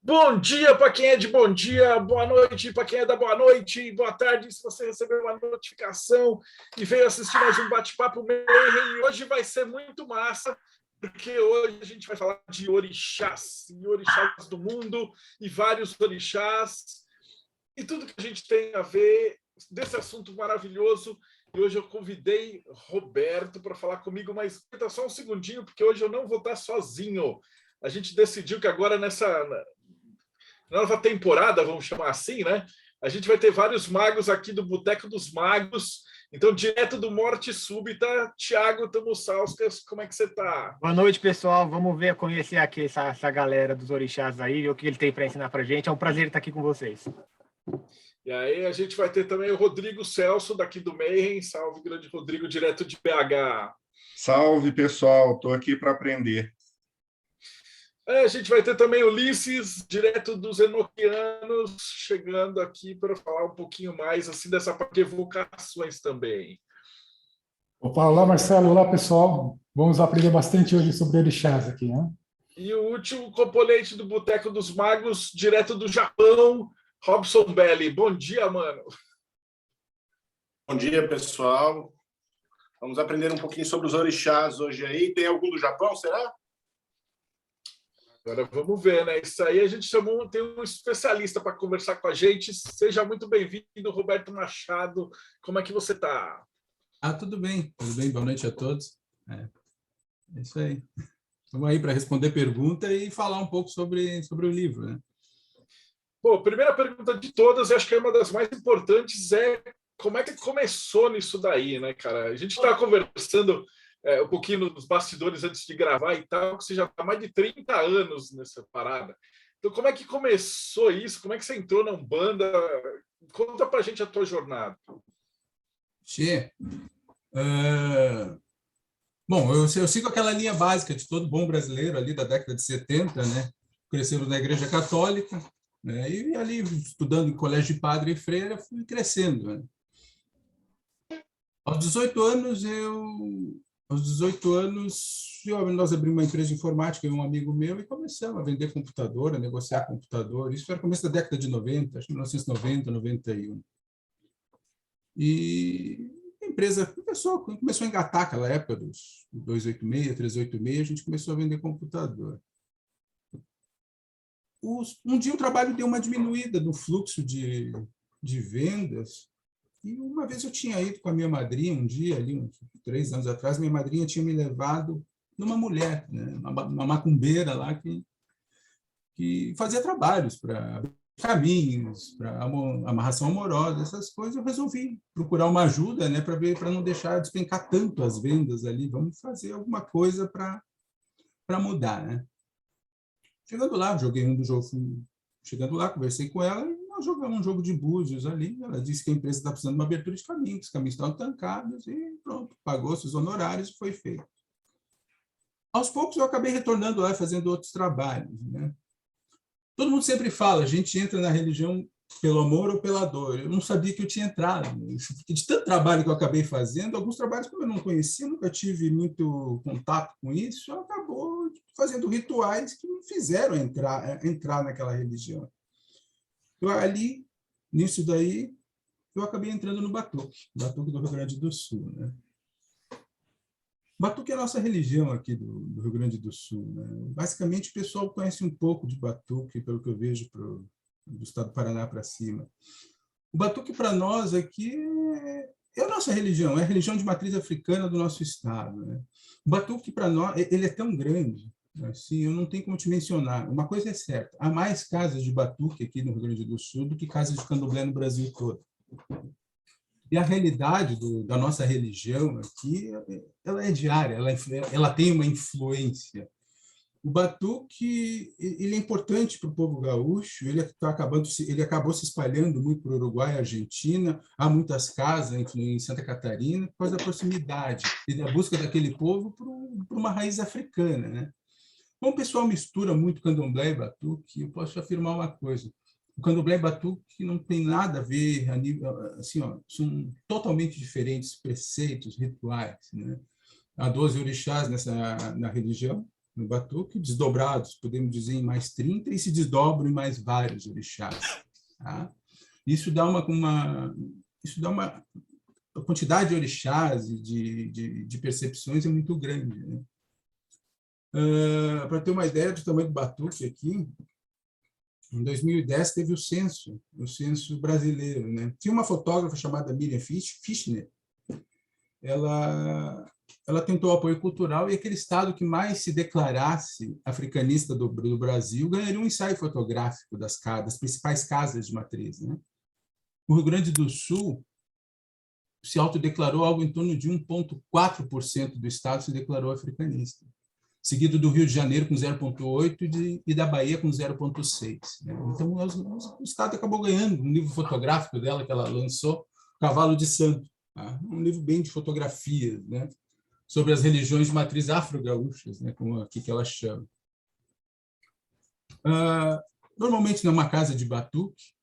Bom dia para quem é de bom dia, boa noite para quem é da boa noite, boa tarde se você recebeu uma notificação e veio assistir mais um bate-papo Mayhem. E hoje vai ser muito massa, porque hoje a gente vai falar de orixás, e orixás do mundo, e vários orixás, e tudo que a gente tem a ver desse assunto maravilhoso. E hoje eu convidei Roberto para falar comigo, mas só um segundinho, porque hoje eu não vou estar sozinho. A gente decidiu que agora nessa nova temporada, vamos chamar assim, né? A gente vai ter vários magos aqui do Boteco dos Magos. Então, direto do Morte Súbita, Thiago Tamussauskas, como é que você está? Boa noite, pessoal. Vamos ver, conhecer aqui essa galera dos orixás aí, o que ele tem para ensinar para a gente. É um prazer estar aqui com vocês. E aí a gente vai ter também o Rodrigo Celso, daqui do Mayhem. Salve, grande Rodrigo, direto de BH. Salve, pessoal. Estou aqui para aprender. A gente vai ter também Ulisses, direto dos Enoquianos, chegando aqui para falar um pouquinho mais assim dessa parte de evocações também. Opa, olá, Marcelo. Olá, pessoal. Vamos aprender bastante hoje sobre orixás aqui, né? E o último componente do Boteco dos Magos, direto do Japão, Robson Belli. Bom dia, mano. Bom dia, pessoal. Vamos aprender um pouquinho sobre os orixás hoje aí. Tem algum do Japão, será? Agora vamos ver, né? Isso aí a gente chamou, tem um especialista para conversar com a gente. Seja muito bem-vindo, Roberto Machado. Como é que você está? Tudo bem. Boa noite a todos. É isso aí. Estamos aí para responder pergunta e falar um pouco sobre o livro, né? Bom, primeira pergunta de todas, acho que é uma das mais importantes, é como é que começou nisso daí, né, cara? A gente estava conversando um pouquinho nos bastidores antes de gravar e tal, que você já está há mais de 30 anos nessa parada. Então, como é que começou isso? Como é que você entrou na Umbanda? Conta pra gente a tua jornada. Bom, eu sigo aquela linha básica de todo bom brasileiro ali da década de 70, né? Crescemos na Igreja Católica, né? E ali, estudando em colégio de padre e freira, fui crescendo, né? Aos 18 anos, nós abrimos uma empresa de informática, um amigo meu, e começamos a vender computador, a negociar computador. Isso era no começo da década de 90, acho que 1990, 91. E a empresa começou a engatar aquela época dos 286, 386, a gente começou a vender computador. Um dia o trabalho deu uma diminuída no fluxo de vendas. E uma vez eu tinha ido com a minha madrinha, um dia, ali, uns 3 anos atrás, minha madrinha tinha me levado numa mulher, né, uma macumbeira lá que fazia trabalhos para caminhos, para amarração amorosa, essas coisas. Eu resolvi procurar uma ajuda, né, para não deixar despencar tanto as vendas ali. Vamos fazer alguma coisa para mudar, né? Chegando lá, joguei um do jogo. Chegando lá, conversei com ela e nós jogamos um jogo de búzios ali. Ela disse que a empresa está precisando de uma abertura de caminho, que os caminhos estão tancados e pronto, pagou seus honorários e foi feito. Aos poucos eu acabei retornando lá e fazendo outros trabalhos, né? Todo mundo sempre fala, a gente entra na religião pelo amor ou pela dor. Eu não sabia que eu tinha entrado. De tanto trabalho que eu acabei fazendo, alguns trabalhos que eu não conhecia, nunca tive muito contato com isso, eu acabou fazendo rituais que me fizeram entrar naquela religião. Eu, ali, nisso daí, eu acabei entrando no Batuque do Rio Grande do Sul, né? Batuque é a nossa religião aqui do Rio Grande do Sul, né? Basicamente, o pessoal conhece um pouco de Batuque, pelo que eu vejo do estado do Paraná para cima. O Batuque, para nós aqui, é a nossa religião, é a religião de matriz africana do nosso estado, né? O Batuque, para nós, ele é tão grande, assim, eu não tenho como te mencionar. Uma coisa é certa, há mais casas de Batuque aqui no Rio Grande do Sul do que casas de candomblé no Brasil todo. E a realidade da nossa religião aqui, ela é diária, ela tem uma influência. O Batuque, ele é importante para o povo gaúcho, ele acabou se espalhando muito para o Uruguai e Argentina, há muitas casas em Santa Catarina, por causa da proximidade e da busca daquele povo por uma raiz africana, né? Como o pessoal mistura muito candomblé e batuque, eu posso afirmar uma coisa: o candomblé e batuque não tem nada a ver, assim, ó, são totalmente diferentes preceitos, rituais, né? Há 12 orixás na religião, no batuque, desdobrados, podemos dizer, em mais 30, e se desdobram em mais vários orixás. Tá? Isso dá uma a quantidade de orixás e de percepções é muito grande. Né? Para ter uma ideia do tamanho do batuque aqui, em 2010 teve o censo brasileiro. Né? Tinha uma fotógrafa chamada Miriam Fischner, ela tentou apoio cultural, e aquele estado que mais se declarasse africanista do Brasil ganharia um ensaio fotográfico das principais casas de matriz. Né? O Rio Grande do Sul se autodeclarou algo em torno de 1,4% do estado se declarou africanista, seguido do Rio de Janeiro com 0,8% e da Bahia com 0,6%. Né? Então, o estado acabou ganhando um livro fotográfico dela que ela lançou, Cavalo de Santo, tá? Um livro bem de fotografias, né? Sobre as religiões de matriz afro-gaúchas, né? Como aqui que ela chama. Normalmente, numa casa de batuque,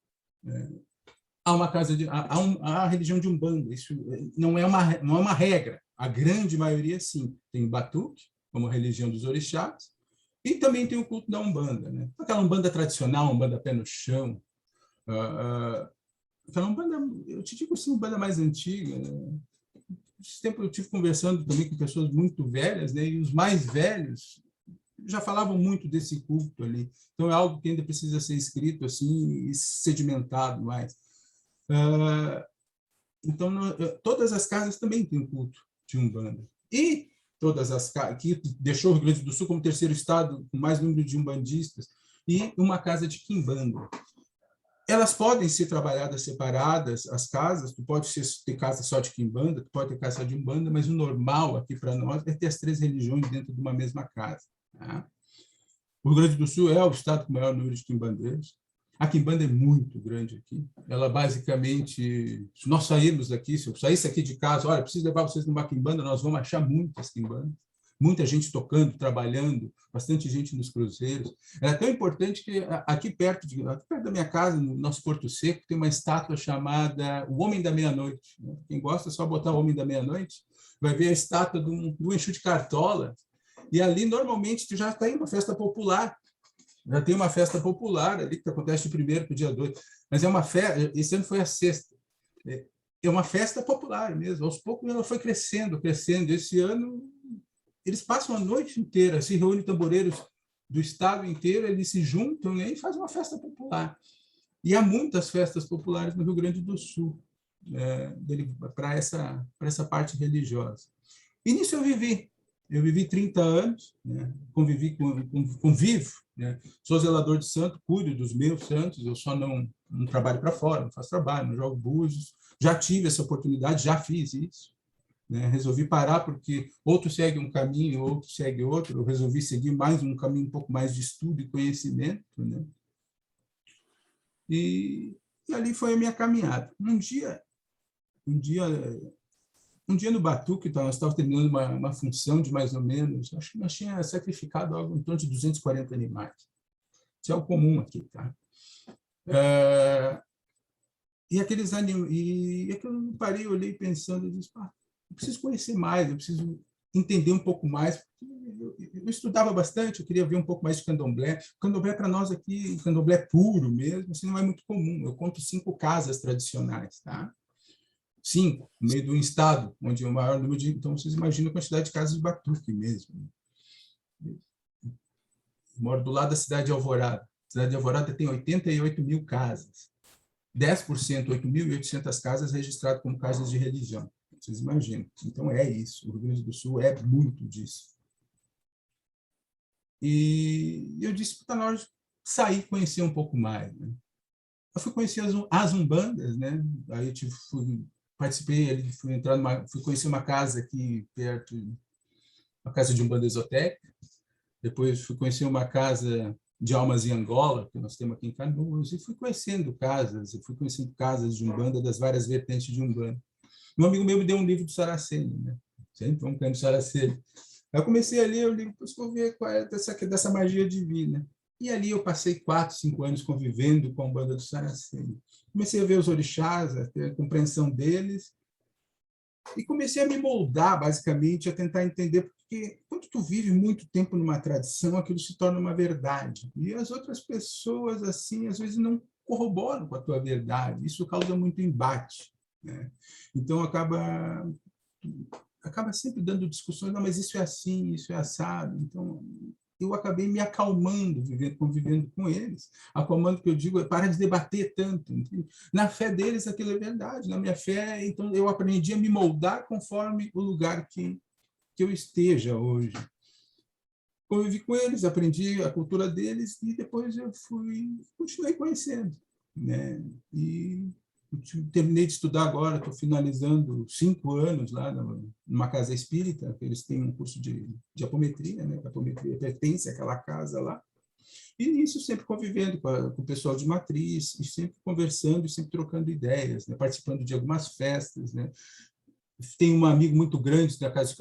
há a religião de Umbanda. Isso não é uma regra. A grande maioria, sim. Tem o batuque, como a religião dos orixás, e também tem o culto da Umbanda. Né? Aquela Umbanda tradicional, Umbanda pé no chão. Aquela Umbanda, eu te digo assim, Umbanda mais antiga. Né? Esse tempo eu estive conversando também com pessoas muito velhas, né? E os mais velhos já falavam muito desse culto ali. Então, é algo que ainda precisa ser escrito assim e sedimentado mais. Então, todas as casas também têm um culto de Umbanda. E todas as casas, que deixou o Rio Grande do Sul como terceiro estado com mais número de umbandistas, e uma casa de quimbanda. Elas podem ser trabalhadas separadas, as casas, tu pode ter casa só de quimbanda, tu pode ter casa só de umbanda, mas o normal aqui para nós é ter as três religiões dentro de uma mesma casa. Tá? O Rio Grande do Sul é o estado com o maior número de quimbandeiros. A quimbanda é muito grande aqui. Ela basicamente, se nós sairmos daqui, se eu saísse aqui de casa, olha, preciso levar vocês numa quimbanda, nós vamos achar muitas quimbandas. Muita gente tocando, trabalhando, bastante gente nos cruzeiros. É tão importante que aqui perto da minha casa, no nosso Porto Seco, tem uma estátua chamada O Homem da Meia-Noite. Quem gosta é só botar O Homem da Meia-Noite, vai ver a estátua do Exu de Cartola, e ali normalmente já tem uma festa popular. Já tem uma festa popular ali, que acontece de 1º para o dia 2. Mas é uma festa, esse ano foi a 6ª. É uma festa popular mesmo. Aos poucos ela foi crescendo. Esse ano eles passam a noite inteira, se reúnem tamboreiros do estado inteiro, eles se juntam, né, e fazem uma festa popular. E há muitas festas populares no Rio Grande do Sul, para essa parte religiosa. E nisso eu vivi 30 anos, né, convivo, né, sou zelador de santo, cuido dos meus santos, eu só não trabalho para fora, não faço trabalho, não jogo búzios, já tive essa oportunidade, já fiz isso. Né? Resolvi parar porque outro segue um caminho, outro segue outro. Eu resolvi seguir mais um caminho um pouco mais de estudo e conhecimento. Né? E ali foi a minha caminhada. Um dia no batuque, então, nós estávamos terminando uma função de mais ou menos, acho que nós tínhamos sacrificado algo em torno de 240 animais. Isso é o comum aqui. Tá? E aqueles animais... E eu parei, olhei pensando, e disse, eu preciso conhecer mais, eu preciso entender um pouco mais. Eu estudava bastante, eu queria ver um pouco mais de candomblé. O candomblé, para nós aqui, o candomblé puro mesmo, assim, não é muito comum. Eu conto 5 casas tradicionais, tá? 5, no meio de um estado, onde o maior número de... Então, vocês imaginam a quantidade de casas de batuque mesmo. Eu moro do lado da cidade de Alvorada. A cidade de Alvorada tem 88 mil casas. 10%, 8.800 casas registradas como casas de religião. Vocês imaginam. Então, é isso. O Rio Grande do Sul é muito disso. E eu disse para nós sair, conhecer um pouco mais. Né? Eu fui conhecer as umbandas, né? Aí eu participei, fui conhecer uma casa aqui perto, uma casa de umbanda esotérica. Depois fui conhecer uma casa de almas em Angola, que nós temos aqui em Canoas, e fui conhecendo casas de umbanda das várias vertentes de umbanda. Um amigo meu me deu um livro do Saraceni, né? Sempre vamos cair no Saraceni. Eu comecei a ler o livro, vou ver qual é dessa magia divina. E ali eu passei 4, 5 anos convivendo com a Umbanda do Saraceni. Comecei a ver os orixás, a ter a compreensão deles, E comecei a me moldar, basicamente, a tentar entender, porque quando tu vive muito tempo numa tradição, aquilo se torna uma verdade. E as outras pessoas, assim, às vezes não corroboram com a tua verdade. Isso causa muito embate, né? Então, acaba sempre dando discussões, não, mas isso é assim, isso é assado. Então, eu acabei me acalmando, convivendo com eles. Acalmando, que eu digo, é para de debater tanto. Entende? Na fé deles, aquilo é verdade. Na minha fé, então, eu aprendi a me moldar conforme o lugar que eu esteja hoje. Convivi com eles, aprendi a cultura deles e depois eu continuei conhecendo, né? E terminei de estudar agora, estou finalizando 5 anos lá numa casa espírita, que eles têm um curso de apometria, né? A apometria pertence àquela casa lá. E isso sempre convivendo com o pessoal de matriz, e sempre conversando, e sempre trocando ideias, né? Participando de algumas festas, né? Tem um amigo muito grande da casa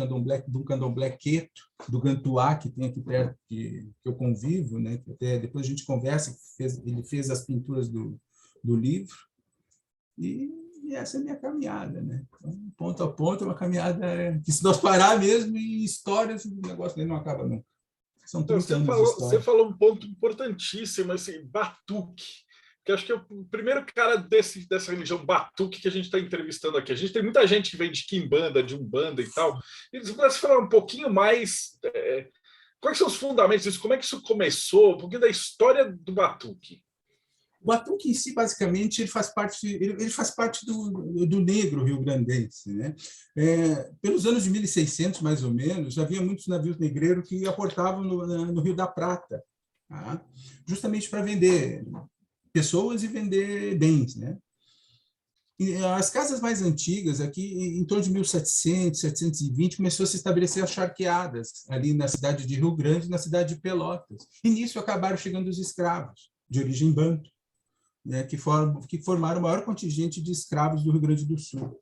do candomblé Queto, do Gantuá, que tem aqui perto, que eu convivo, né? Que até depois a gente conversa, ele fez as pinturas do livro. E essa é a minha caminhada, né? Então, ponto a ponto, é uma caminhada que, se nós parar mesmo em histórias, o negócio dele não acaba nunca. São 30 anos de história. Você falou um ponto importantíssimo, assim, batuque. Que acho que é o primeiro cara dessa religião batuque que a gente está entrevistando aqui. A gente tem muita gente que vem de quimbanda, de umbanda e tal. E você pudesse falar um pouquinho mais... quais são os fundamentos disso? Como é que isso começou? Um pouquinho da história do batuque. O batuque em si, basicamente, ele faz parte do negro rio-grandense, né? Pelos anos de 1600, mais ou menos, havia muitos navios negreiros que aportavam no Rio da Prata, tá? Justamente para vender pessoas e vender bens, né? E as casas mais antigas, aqui em torno de 1700, 720, começou a se estabelecer as charqueadas, ali na cidade de Rio Grande e na cidade de Pelotas. E nisso acabaram chegando os escravos, de origem banto, né, que formaram o maior contingente de escravos do Rio Grande do Sul.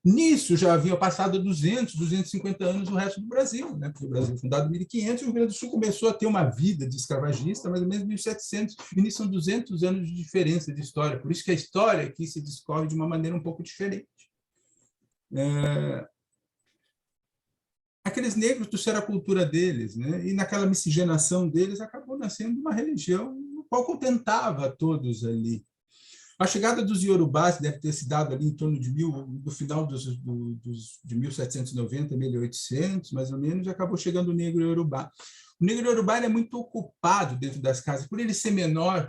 Nisso já havia passado 200, 250 anos o resto do Brasil, né, porque o Brasil foi fundado em 1500 e o Rio Grande do Sul começou a ter uma vida de escravagista mais ou menos em 1700. E nisso são 200 anos de diferença de história. Por isso que a história aqui se discorre de uma maneira um pouco diferente. Aqueles negros trouxeram a cultura deles, né, e naquela miscigenação deles acabou nascendo uma religião qual contentava a todos ali. A chegada dos iorubás deve ter se dado ali em torno do final de 1790, 1800, mais ou menos, e acabou chegando o negro iorubá. O negro iorubá é muito ocupado dentro das casas, por ele ser menor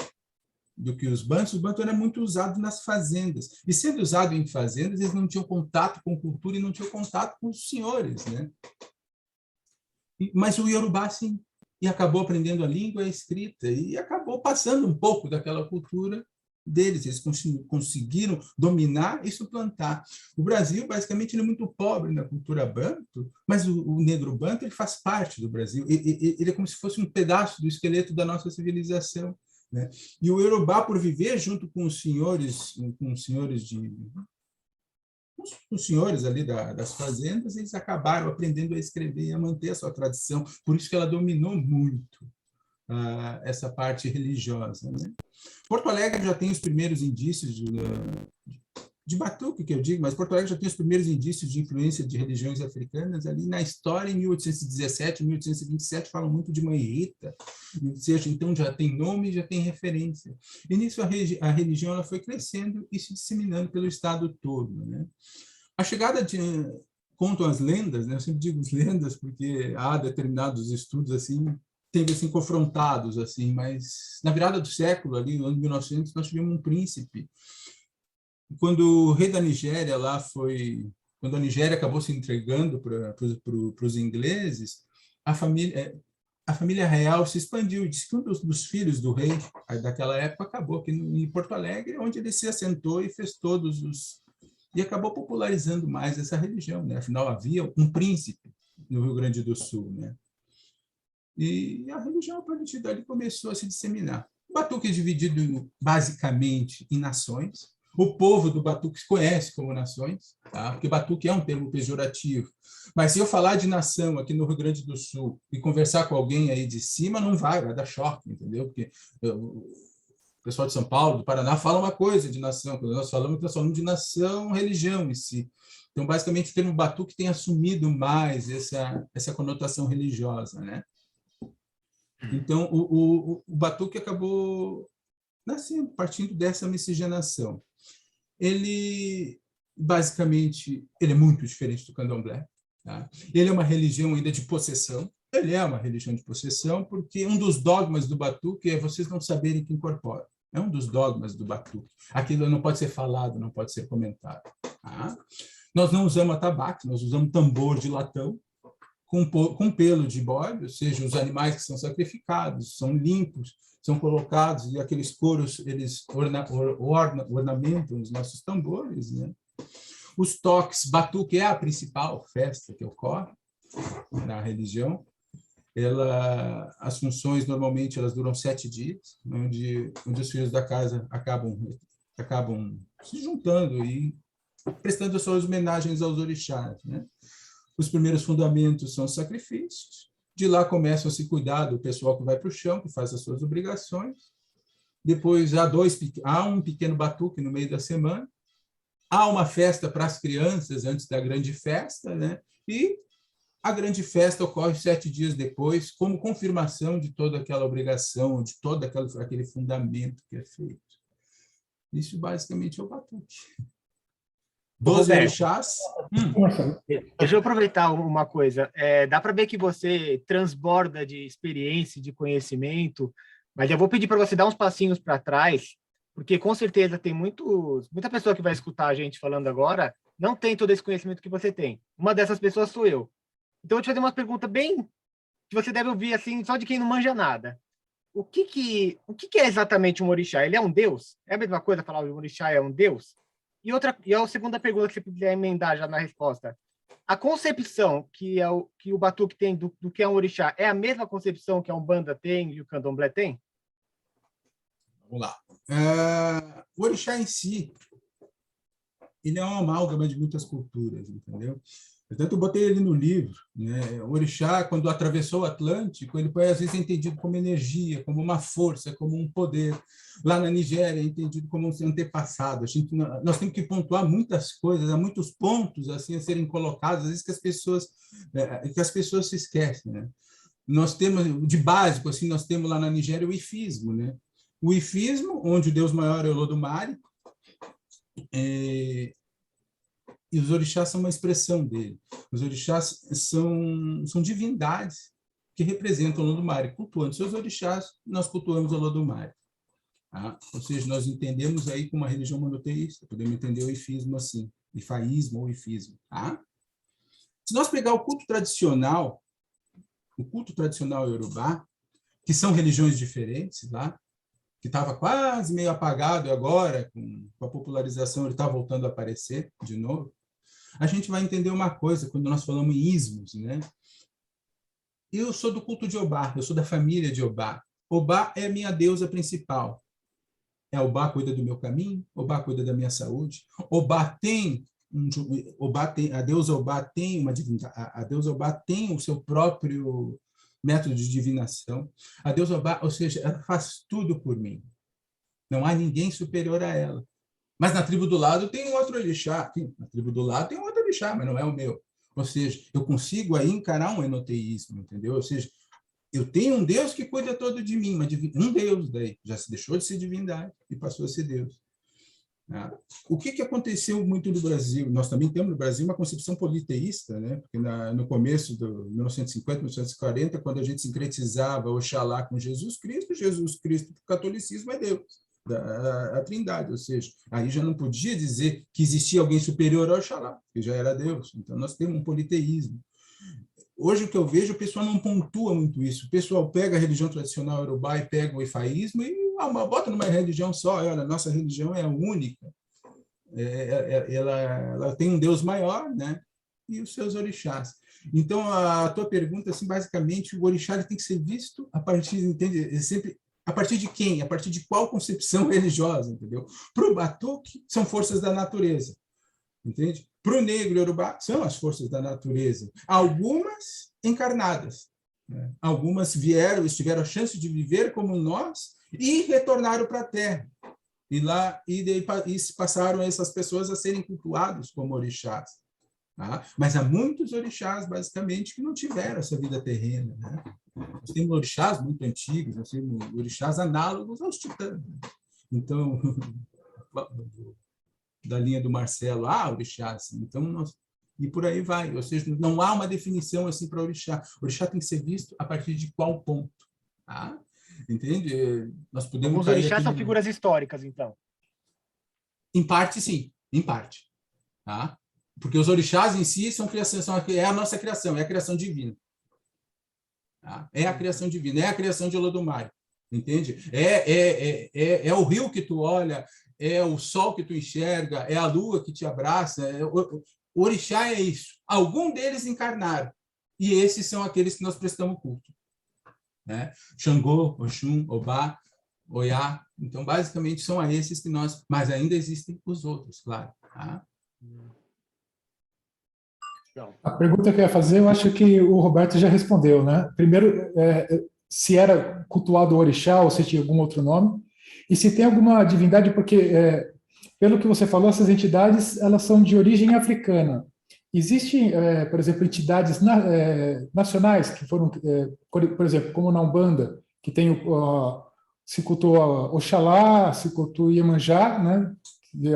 do que os bantos, o banto era muito usado nas fazendas. E sendo usado em fazendas, eles não tinham contato com cultura e não tinham contato com os senhores, né? Mas o iorubá, sim. E acabou aprendendo a língua e a escrita, e acabou passando um pouco daquela cultura deles. Eles conseguiram dominar e suplantar. O Brasil, basicamente, ele é muito pobre na cultura banto, mas o negro banto ele faz parte do Brasil. Ele é como se fosse um pedaço do esqueleto da nossa civilização, né? E o iorubá, por viver junto com os senhores ali das fazendas, eles acabaram aprendendo a escrever e a manter a sua tradição. Por isso que ela dominou muito essa parte religiosa, né? Porto Alegre já tem os primeiros indícios de batuque, que eu digo, mas Porto Alegre já tem os primeiros indícios de influência de religiões africanas ali na história. Em 1817, 1827, falam muito de Mãe Rita, ou seja, então já tem nome, já tem referência. E nisso a religião ela foi crescendo e se disseminando pelo estado todo, né? A chegada contam as lendas, né? Eu sempre digo as lendas porque há determinados estudos assim, teve assim confrontados assim, mas na virada do século ali, no ano 1900, nós tivemos um príncipe. Quando o rei da Nigéria quando a Nigéria acabou se entregando para os ingleses, a família real se expandiu. Diz que um dos filhos do rei daquela época acabou aqui em Porto Alegre, onde ele se assentou e fez e acabou popularizando mais essa religião, né? Afinal, havia um príncipe no Rio Grande do Sul, né? E a religião, a partir dali, começou a se disseminar. O batuque é dividido basicamente em nações. O povo do batuque se conhece como nações, tá? Porque batuque é um termo pejorativo. Mas se eu falar de nação aqui no Rio Grande do Sul e conversar com alguém aí de cima, não vai dar choque, entendeu? Porque o pessoal de São Paulo, do Paraná, fala uma coisa de nação. Quando nós falamos de nação, religião em si. Então, basicamente, o termo batuque tem assumido mais essa conotação religiosa, né? Então, o batuque acabou nascendo, partindo dessa miscigenação. Ele, basicamente, ele é muito diferente do candomblé. Tá? Ele é uma religião ainda de possessão. Ele é uma religião de possessão porque um dos dogmas do batuque é vocês não saberem que incorpora. É um dos dogmas do batuque. Aquilo não pode ser falado, não pode ser comentado. Tá? Nós não usamos atabaque, nós usamos tambor de latão com pelo de bode, ou seja, os animais que são sacrificados são limpos, são colocados, e aqueles couros, eles ornamentam os nossos tambores. Né? Os toques, batuque é a principal festa que ocorre na religião. As funções, normalmente, elas duram 7 dias, onde os filhos da casa acabam se juntando e prestando as suas homenagens aos orixás. Né? Os primeiros fundamentos são os sacrifícios. De lá começa a se cuidar do pessoal que vai para o chão, que faz as suas obrigações. Depois há um pequeno batuque no meio da semana. Há uma festa para as crianças antes da grande festa, né? E a grande festa ocorre 7 dias depois, como confirmação de toda aquela obrigação, de todo aquele fundamento que é feito. Isso basicamente é o batuque. 12 orixás. Deixa eu aproveitar uma coisa. Dá para ver que você transborda de experiência, de conhecimento, mas eu vou pedir para você dar uns passinhos para trás, porque com certeza tem muita pessoa que vai escutar a gente falando agora, não tem todo esse conhecimento que você tem. Uma dessas pessoas sou eu. Então, eu vou te fazer uma pergunta bem que você deve ouvir assim, só de quem não manja nada. O que é exatamente um orixá? Ele é um deus? É a mesma coisa falar que um orixá é um deus? E a segunda pergunta que você puder emendar já na resposta. A concepção que o batuque tem do que é um orixá é a mesma concepção que a Umbanda tem e o Candomblé tem? Vamos lá. O orixá em si, ele é uma amálgama de muitas culturas, entendeu? Portanto, eu botei ele no livro. Né? O orixá, quando atravessou o Atlântico, ele foi, às vezes, entendido como energia, como uma força, como um poder. Lá na Nigéria, é entendido como um antepassado. Nós temos que pontuar muitas coisas, há muitos pontos assim, a serem colocados, às vezes, que as pessoas se esquecem. Né? Nós temos, de básico, assim, nós temos lá na Nigéria o ifismo. Né? O ifismo, onde o deus maior é o Olodumare, e os orixás são uma expressão dele. Os orixás são divindades que representam o Olodumare. Cultuando seus orixás, nós cultuamos o Olodumare. Tá? Ou seja, nós entendemos aí como uma religião monoteísta, podemos entender o ifismo assim, ifaísmo ou ifismo. Tá? Se nós pegar o culto tradicional iorubá, que são religiões diferentes lá, que estava quase meio apagado, e agora, com a popularização, ele está voltando a aparecer de novo, a gente vai entender uma coisa quando nós falamos em ismos. Né? Eu sou do culto de Obá, eu sou da família de Obá. Obá é a minha deusa principal. Obá cuida do meu caminho, Obá cuida da minha saúde. A deusa Obá tem uma divindade, a deusa Obá tem o seu próprio método de divinação. A deusa Obá, ou seja, ela faz tudo por mim. Não há ninguém superior a ela. Mas na tribo do lado tem um outro orixá. Na tribo do lado tem um outro orixá, mas não é o meu. Ou seja, eu consigo aí encarar um enoteísmo, entendeu? Ou seja, eu tenho um Deus que cuida todo de mim, um Deus daí já se deixou de ser divindade e passou a ser Deus. O que aconteceu muito no Brasil? Nós também temos no Brasil uma concepção politeísta, né? Porque no começo do 1950, 1940, quando a gente sincretizava Oxalá com Jesus Cristo para o catolicismo é Deus. A Trindade, ou seja, aí já não podia dizer que existia alguém superior ao Oxalá, que já era Deus. Então, nós temos um politeísmo. Hoje, o que eu vejo, o pessoal não pontua muito isso. O pessoal pega a religião tradicional iorubá e pega o ifaísmo e bota numa religião só. Olha, a nossa religião é única. Ela tem um Deus maior, né? E os seus orixás. Então, a tua pergunta, assim, basicamente, o orixá tem que ser visto a partir, entende? Sempre a partir de quem? A partir de qual concepção religiosa, entendeu? Para o batuque, são forças da natureza, entende? Para o negro iorubá, são as forças da natureza. Algumas encarnadas, né? Algumas tiveram a chance de viver como nós e retornaram para a Terra. E passaram essas pessoas a serem cultuadas como orixás. Tá? Mas há muitos orixás, basicamente, que não tiveram essa vida terrena. Né? Nós temos orixás muito antigos, nós temos orixás análogos aos titãs. Então, da linha do Marcelo, orixás. Então, e por aí vai. Ou seja, não há uma definição assim para orixá. O orixá tem que ser visto a partir de qual ponto. Tá? Entende? Nós podemos. Os orixás são figuras históricas, então. Em parte, sim. Em parte. Tá? Porque os orixás em si é a nossa criação, é a criação divina. Tá? É a criação divina, é a criação de Olodumare. Entende? É o rio que tu olha, é o sol que tu enxerga, é a lua que te abraça. O orixá é isso. Algum deles encarnaram. E esses são aqueles que nós prestamos culto. Né? Xangô, Oxum, Obá, Oiá. Então, basicamente, são a esses que nós... Mas ainda existem os outros, claro. Tá? A pergunta que eu ia fazer, eu acho que o Roberto já respondeu, né? Primeiro, se era cultuado o orixá ou se tinha algum outro nome, e se tem alguma divindade, porque, pelo que você falou, essas entidades elas são de origem africana. Existem, por exemplo, entidades nacionais que foram, por exemplo, como na Umbanda, que tem se cultua Oxalá, se cultua Iemanjá, né?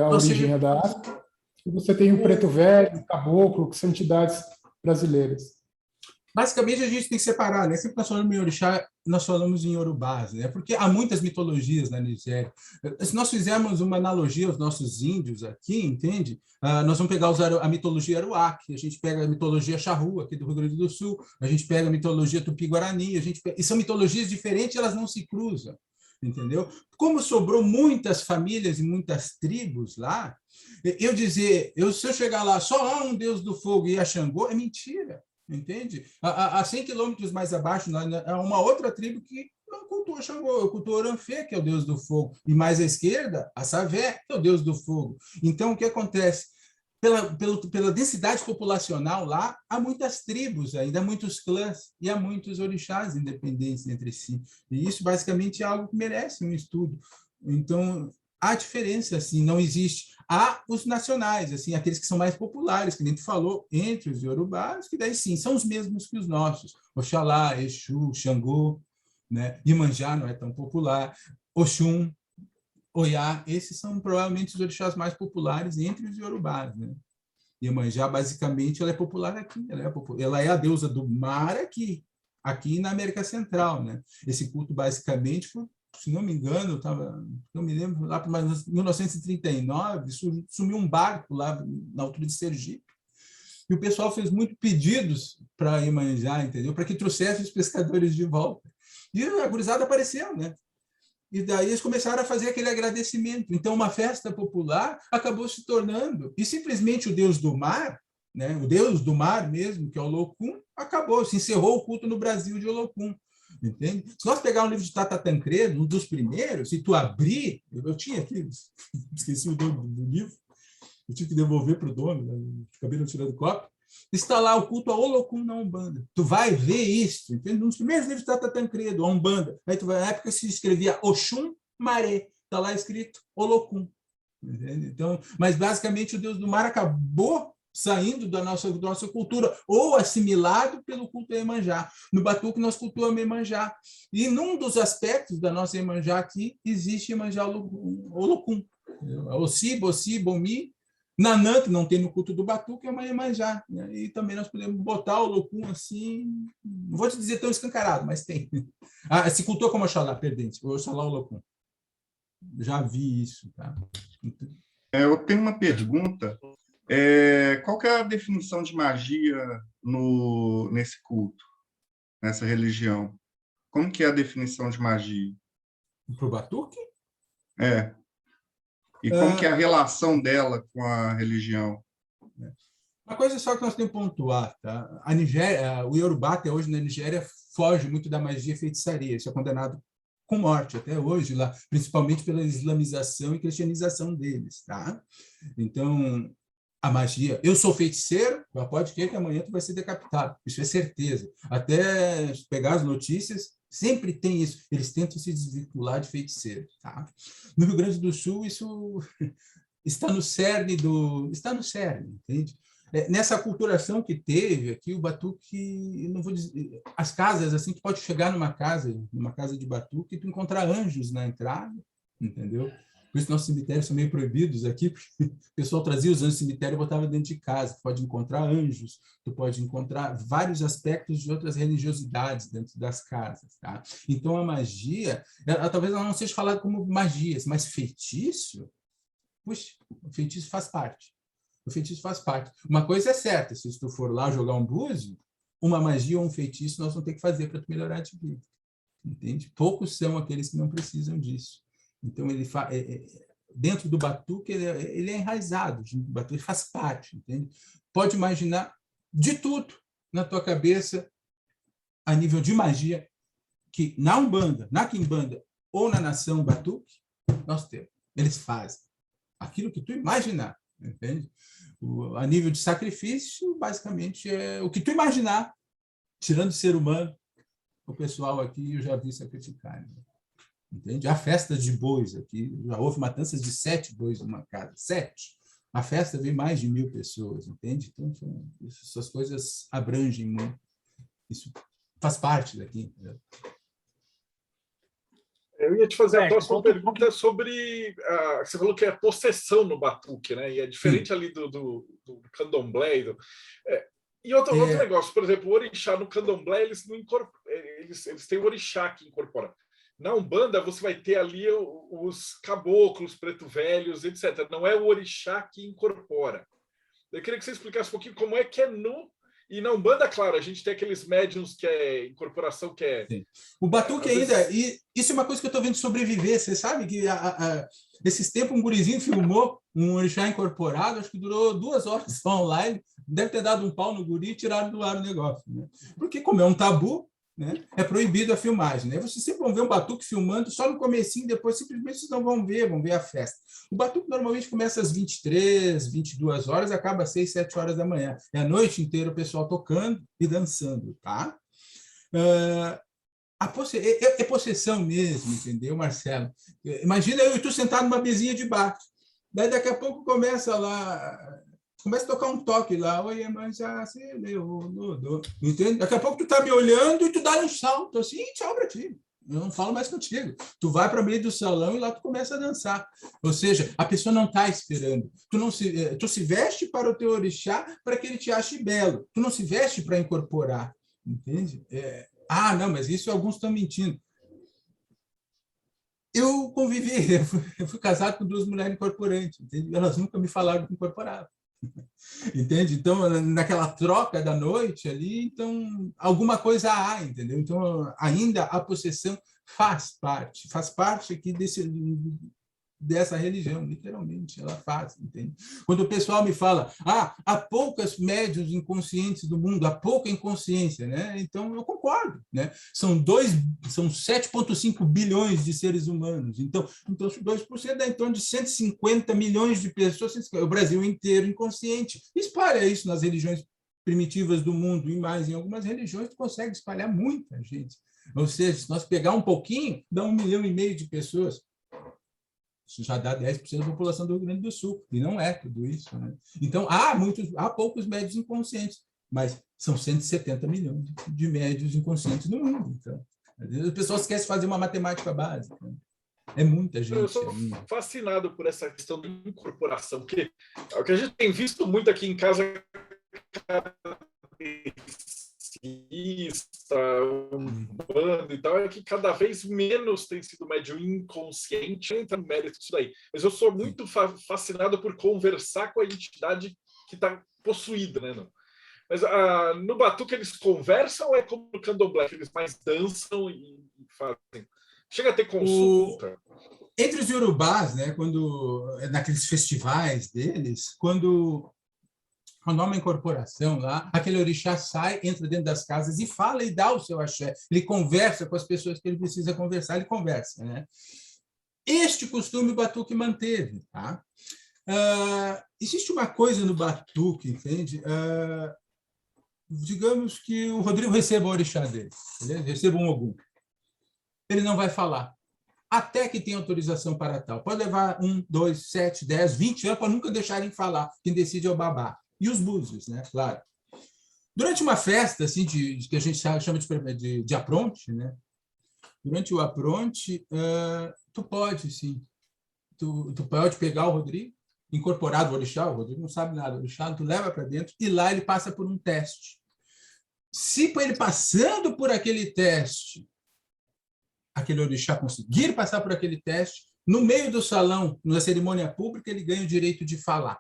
A origem é da África. E você tem o Preto Velho, o Caboclo, que são entidades brasileiras. Basicamente, a gente tem que separar, né? Sempre que nós falamos em orixá, nós falamos em Yorubás, né? Porque há muitas mitologias na Nigéria. Se nós fizermos uma analogia aos nossos índios aqui, entende? Nós vamos pegar a mitologia Aruac, a gente pega a mitologia Charrua, aqui do Rio Grande do Sul, a gente pega a mitologia Tupi-Guarani, e são mitologias diferentes, elas não se cruzam, entendeu? Como sobrou muitas famílias e muitas tribos lá, se eu chegar lá, só há um deus do fogo e a Xangô, é mentira. Entende? A 100 quilômetros mais abaixo, há uma outra tribo que não cultua Xangô, cultua Oranfê, que é o deus do fogo. E mais à esquerda, a Savé, que é o deus do fogo. Então, o que acontece? Pela densidade populacional lá, há muitas tribos ainda, há muitos clãs e há muitos orixás independentes entre si. E isso, basicamente, é algo que merece um estudo. Então, há diferença, assim, não existe. Há os nacionais, assim, aqueles que são mais populares, que a gente falou, entre os iorubás, que daí sim, são os mesmos que os nossos. Oxalá, Exu, Xangô, né? Iemanjá não é tão popular, Oxum, Oiá, esses são provavelmente os orixás mais populares entre os iorubás, né? Iemanjá, basicamente, ela é popular aqui, ela é a deusa do mar aqui na América Central, né? Esse culto, basicamente, foi, se não me engano, não me lembro, lá para 1939, sumiu um barco lá na altura de Sergipe, e o pessoal fez muitos pedidos para Iemanjá, entendeu? Para que trouxesse os pescadores de volta. E a gurizada apareceu, né? E daí eles começaram a fazer aquele agradecimento. Então, uma festa popular acabou se tornando, e simplesmente o deus do mar, né? O deus do mar mesmo, que é o Olokun, acabou, se encerrou o culto no Brasil de Olokun. Entende? Se nós pegar um livro de Tata Tancredo, um dos primeiros, e tu abrir, eu tinha aqui, esqueci o nome do livro, eu tive que devolver para o dono, né? Acabei não tirando cópia, está lá o culto a Olokun na Umbanda. Tu vai ver isso, entende? Um dos primeiros livros de Tata Tancredo, a Umbanda. Aí tu vai, na época se escrevia Oxum Maré, está lá escrito Olokun. Entende? Então, mas basicamente o deus do mar acabou saindo da nossa cultura, ou assimilado pelo culto a Iemanjá. No Batuque, nós cultuamos Iemanjá. E num dos aspectos da nossa Iemanjá aqui, existe Iemanjá Olokun. Ossi, Bossi, Bomi, Nanã, que não tem no culto do Batuque, é uma Iemanjá. Né? E também nós podemos botar o Olokun assim, não vou te dizer tão escancarado, mas tem. Se cultua como Oxalá, perdente, Oxalá Olokun. Já vi isso. Tá? Eu tenho uma pergunta. Qual que é a definição de magia nesse culto, nessa religião? Como que é a definição de magia? Para o Batuque? E como que é a relação dela com a religião? Uma coisa só que nós temos que pontuar, tá? A Nigéria, o Yorubá até hoje na Nigéria foge muito da magia e feitiçaria. Isso é condenado com morte até hoje, lá, principalmente pela islamização e cristianização deles. Tá? Então, a magia... Eu sou feiticeiro, pode crer que amanhã tu vai ser decapitado. Isso é certeza. Até pegar as notícias, sempre tem isso. Eles tentam se desvincular de feiticeiro. Tá? No Rio Grande do Sul, isso está no cerne, entende? nessa aculturação que teve aqui, o batuque, eu não vou dizer, as casas, assim, tu pode chegar numa casa de batuque e tu encontrar anjos na entrada, entendeu? Por isso nossos cemitérios são meio proibidos aqui, porque o pessoal trazia os anjos do cemitério e botava dentro de casa. Tu pode encontrar anjos, tu pode encontrar vários aspectos de outras religiosidades dentro das casas, tá? Então, a magia, talvez ela não seja falada como magias, mas feitiço, puxa, o feitiço faz parte. O feitiço faz parte. Uma coisa é certa, se tu for lá jogar um búzio, uma magia ou um feitiço nós vamos ter que fazer para tu melhorar de vida. Entende? Poucos são aqueles que não precisam disso. Então, ele dentro do batuque, ele é enraizado, o batuque faz parte, entende? Pode imaginar de tudo na tua cabeça, a nível de magia, que na Umbanda, na Quimbanda ou na Nação Batuque, nós temos. Eles fazem aquilo que tu imaginar, entende? A nível de sacrifício, basicamente, é o que tu imaginar, tirando o ser humano, o pessoal aqui eu já vi sacrificar, né? Entende? Há festas de bois aqui, já houve matanças de 7 bois numa casa, 7. A festa veio mais de 1.000 pessoas, entende? Então, essas coisas abrangem muito. Isso faz parte daqui, entendeu? Eu ia te fazer a próxima pergunta sobre... você falou que é possessão no batuque, né? E é diferente ali do candomblé. E outro negócio, por exemplo, o orixá no candomblé, eles têm o orixá que incorpora. Na Umbanda, você vai ter ali os caboclos, preto velhos, etc. Não é o orixá que incorpora. Eu queria que você explicasse um pouquinho como é que é no... E na Umbanda, claro, a gente tem aqueles médiums que é incorporação, que é... Sim. O batuque ainda... E isso é uma coisa que eu estou vendo sobreviver. Você sabe que esses tempos um gurizinho filmou um orixá incorporado, acho que durou 2 horas online, deve ter dado um pau no guri e tiraram do ar o negócio, né? Porque como é um tabu, né, é proibido a filmagem, né? Vocês sempre vão ver um batuque filmando só no comecinho, depois simplesmente vocês não vão ver a festa. O batuque normalmente começa às 23, 22 horas, acaba às 6, 7 horas da manhã. É a noite inteira o pessoal tocando e dançando, tá? É possessão mesmo, entendeu, Marcelo? Imagina eu e tu sentado numa mesinha de bar. Daí daqui a pouco começa a tocar um toque lá, oi, mas já se leu, entende? Daqui a pouco tu tá me olhando e tu dá um salto assim, tchau pra ti. Eu não falo mais contigo. Tu vai para o meio do salão e lá tu começa a dançar. Ou seja, a pessoa não está esperando. Tu se veste para o teu orixá para que ele te ache belo. Tu não se veste para incorporar, entende? Não, mas isso alguns estão mentindo. Eu convivi, eu fui casado com 2 mulheres incorporantes, entende? Elas nunca me falaram que incorporavam. Entende? Então, naquela troca da noite ali, então, alguma coisa há, entendeu? Então, ainda a possessão faz parte aqui dessa religião, literalmente, ela faz, entende? Quando o pessoal me fala, há poucas médiuns inconscientes do mundo, há pouca inconsciência, né? Então, eu concordo, né? São 7,5 bilhões de seres humanos, então 2% dá em torno de 150 milhões de pessoas, o Brasil inteiro inconsciente. Espalha isso nas religiões primitivas do mundo e mais em algumas religiões, tu consegue espalhar muita gente. Ou seja, se nós pegar um pouquinho, dá 1,5 milhão de pessoas. Isso já dá 10% da população do Rio Grande do Sul, e não é tudo isso, né? Então, há poucos médios inconscientes, mas são 170 milhões de médios inconscientes no mundo. Então, às vezes, o pessoal esquece de fazer uma matemática básica. É muita gente. Eu sou fascinado por essa questão de incorporação, porque o que a gente tem visto muito aqui em casa bando e tal, é que cada vez menos tem sido médium inconsciente, entra no mérito disso daí. Mas eu sou muito fascinado por conversar com a entidade que está possuída, né? Não? Mas no batuque eles conversam ou é como no candomblé, que eles mais dançam e fazem? Chega a ter consulta? Entre os iorubás, né, naqueles festivais deles, quando há uma incorporação lá, aquele orixá sai, entra dentro das casas e fala e dá o seu axé. Ele conversa com as pessoas que ele precisa conversar, ele conversa, né? Este costume o batuque manteve, tá? Existe uma coisa no batuque, entende? Digamos que o Rodrigo receba o orixá dele, beleza? Receba um ogum. Ele não vai falar, até que tenha autorização para tal. Pode levar 1, 2, 7, 10, 20 anos para nunca deixarem falar. Quem decide é o babá. e os búzios, né? Claro. Durante uma festa assim que a gente chama de apronte, né? Durante o apronte, tu pode, sim, tu pode pegar o Rodrigo, incorporado o orixá, o Rodrigo não sabe nada, o orixá, tu leva para dentro e lá ele passa por um teste. Se ele passando por aquele teste, aquele orixá conseguir passar por aquele teste, no meio do salão, na cerimônia pública, ele ganha o direito de falar.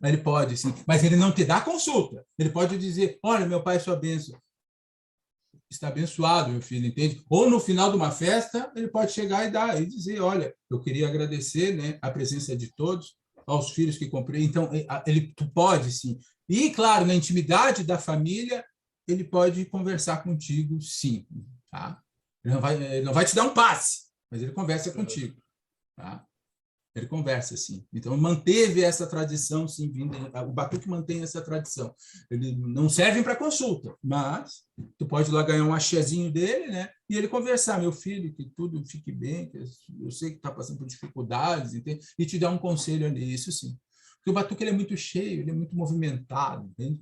Ele pode, sim, mas ele não te dá consulta. Ele pode dizer, olha, meu pai, sua bênção. Está abençoado, meu filho, entende? Ou no final de uma festa, ele pode chegar e dizer, olha, eu queria agradecer, né, a presença de todos, aos filhos que comprei. Então, tu pode, sim. E, claro, na intimidade da família, ele pode conversar contigo, sim. Tá? Ele não vai te dar um passe, mas ele conversa contigo. Tá? Ele conversa, sim. Então, manteve essa tradição, sim, o Batuque mantém essa tradição. Ele não serve para consulta, mas tu pode ir lá ganhar um axézinho dele, né? E ele conversar, meu filho, que tudo fique bem, que eu sei que está passando por dificuldades, entende? E te dar um conselho ali, isso sim. Porque o Batuque ele é muito cheio, ele é muito movimentado, entende?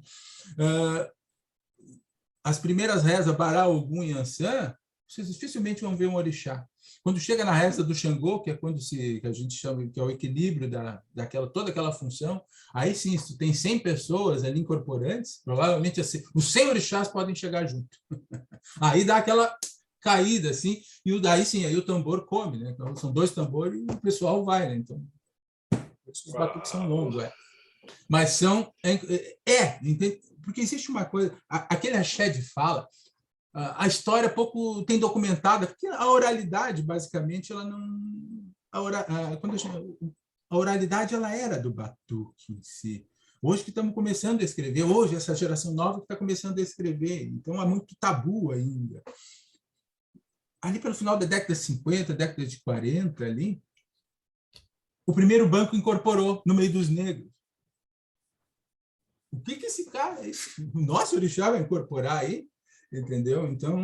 As primeiras rezas, Bará, Ogum e Ançã, vocês dificilmente vão ver um orixá. Quando chega na reza do Xangô, que é quando que a gente chama que é o equilíbrio toda aquela função, aí sim, se tu tem 100 pessoas ali incorporantes, provavelmente assim, os 100 orixás podem chegar junto. Aí dá aquela caída, assim, e daí sim, aí o tambor come, né? Então, são 2 tambores e o pessoal vai, né? Então, os batuques são longos, Mas são... entende? Porque existe uma coisa... Aquele axé de fala... A história pouco tem documentada, porque a oralidade, basicamente, ela não... A oralidade, ela era do Batuque em si. Hoje que estamos começando a escrever, hoje essa geração nova que está começando a escrever, então é muito tabu ainda. Ali pelo final da década de 50, década de 40, ali, o primeiro banco incorporou no meio dos negros. O que esse cara, o nosso orixá vai incorporar aí? Entendeu? Então,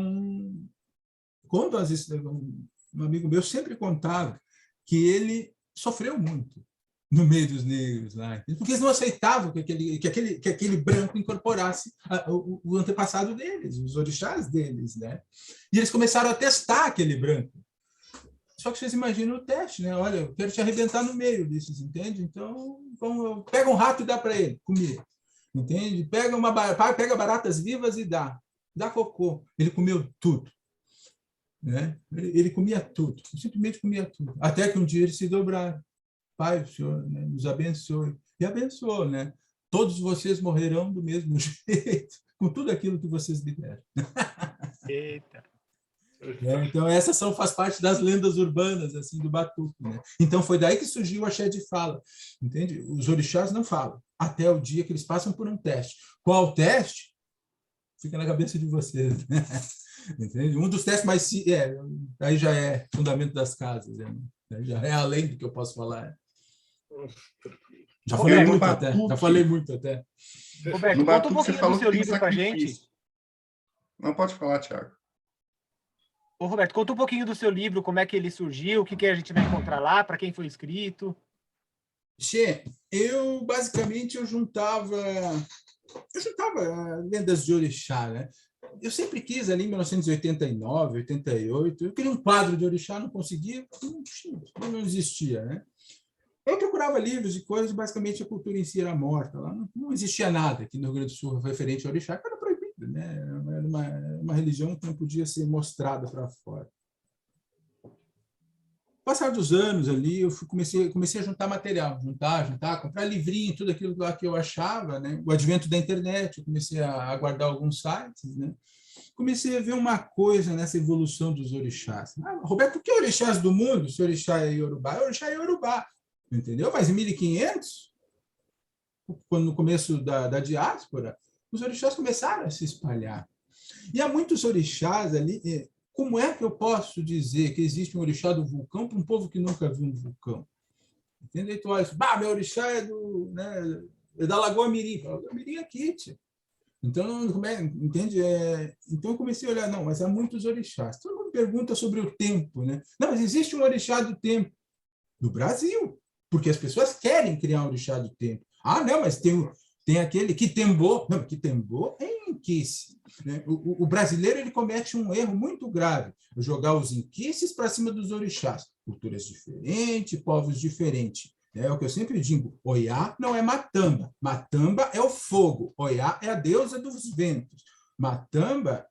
quando um amigo meu sempre contava que ele sofreu muito no meio dos negros lá, porque eles não aceitavam que aquele branco incorporasse o antepassado deles, os orixás deles, né? E eles começaram a testar aquele branco. Só que vocês imaginam o teste, né? Olha, eu quero te arrebentar no meio desses, entende? Então pega um rato e dá para ele comer, entende? Pega baratas vivas e dá cocô. Ele comeu tudo. Né? Ele comia tudo, simplesmente comia tudo. Até que um dia eles se dobraram. Pai, o Senhor, né, nos abençoe. E abençoou, né? Todos vocês morrerão do mesmo jeito, com tudo aquilo que vocês lhe deram. Eita. Então, essas faz parte das lendas urbanas assim, do Batuque. Né? Então, foi daí que surgiu o axé de fala. Entende? Os orixás não falam, até o dia que eles passam por um teste. Qual teste? Fica na cabeça de vocês. Né? Entende? Um dos testes mais... aí já é fundamento das casas. Né? Já é além do que eu posso falar. Já falei muito até. Roberto, conta um pouquinho do seu livro para a gente. Não, pode falar, Thiago. Ô, Roberto, conta um pouquinho do seu livro, como é que ele surgiu, o que a gente vai encontrar lá, para quem foi escrito. Eu juntava lendas de orixá, né? Eu sempre quis, ali em 1989, 88, eu queria um quadro de orixá, não conseguia, não existia, né? Eu procurava livros e coisas, basicamente a cultura em si era morta, lá não existia nada aqui no Rio Grande do Sul referente ao orixá, que era proibido, né? Era uma religião que não podia ser mostrada para fora. Passar dos anos ali, eu comecei a juntar material, comprar livrinho, tudo aquilo lá que eu achava, né? O advento da internet, eu comecei a guardar alguns sites, né? Comecei a ver uma coisa nessa evolução dos orixás. Roberto, o que é orixás do mundo? Se orixá é Iorubá, orixá é Iorubá, entendeu? Mas em 1500, no começo da diáspora, os orixás começaram a se espalhar. E há muitos orixás ali. Como é que eu posso dizer que existe um orixá do vulcão para um povo que nunca viu um vulcão? Entendeu? Tu olha, meu orixá é da Lagoa Mirim. Lagoa Mirim é aqui, tia. Então, entende? Então, eu comecei a olhar, não, mas há muitos orixás. Todo mundo pergunta sobre o tempo, né? Não, mas existe um orixá do tempo no Brasil, porque as pessoas querem criar um orixá do tempo. Não, mas tem Tem aquele Quitembo. Não, Quitembo é inquice. Né? O brasileiro ele comete um erro muito grave, jogar os inquices para cima dos orixás. Culturas diferentes, povos diferentes. É o que eu sempre digo, Oiá não é Matamba. Matamba é o fogo. Oiá é a deusa dos ventos. Matamba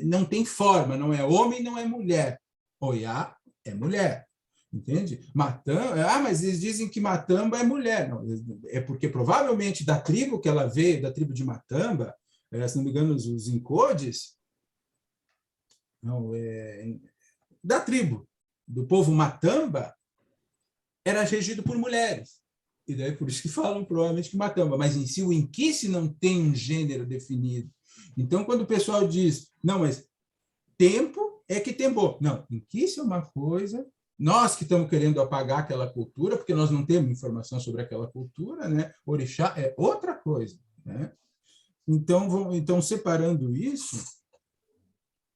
não tem forma, não é homem, não é mulher. Oiá é mulher. Entende? Matamba, mas eles dizem que Matamba é mulher. Não, é porque provavelmente da tribo que ela veio, da tribo de Matamba, se não me engano, os Incodes, não, da tribo do povo Matamba, era regido por mulheres. E daí por isso que falam provavelmente que Matamba. Mas em si o Inquice não tem um gênero definido. Então, quando o pessoal diz, não, mas tempo é Quitembo. Não, Inquice é uma coisa. Nós que estamos querendo apagar aquela cultura, porque nós não temos informação sobre aquela cultura, né? Orixá é outra coisa, né? Então, separando isso,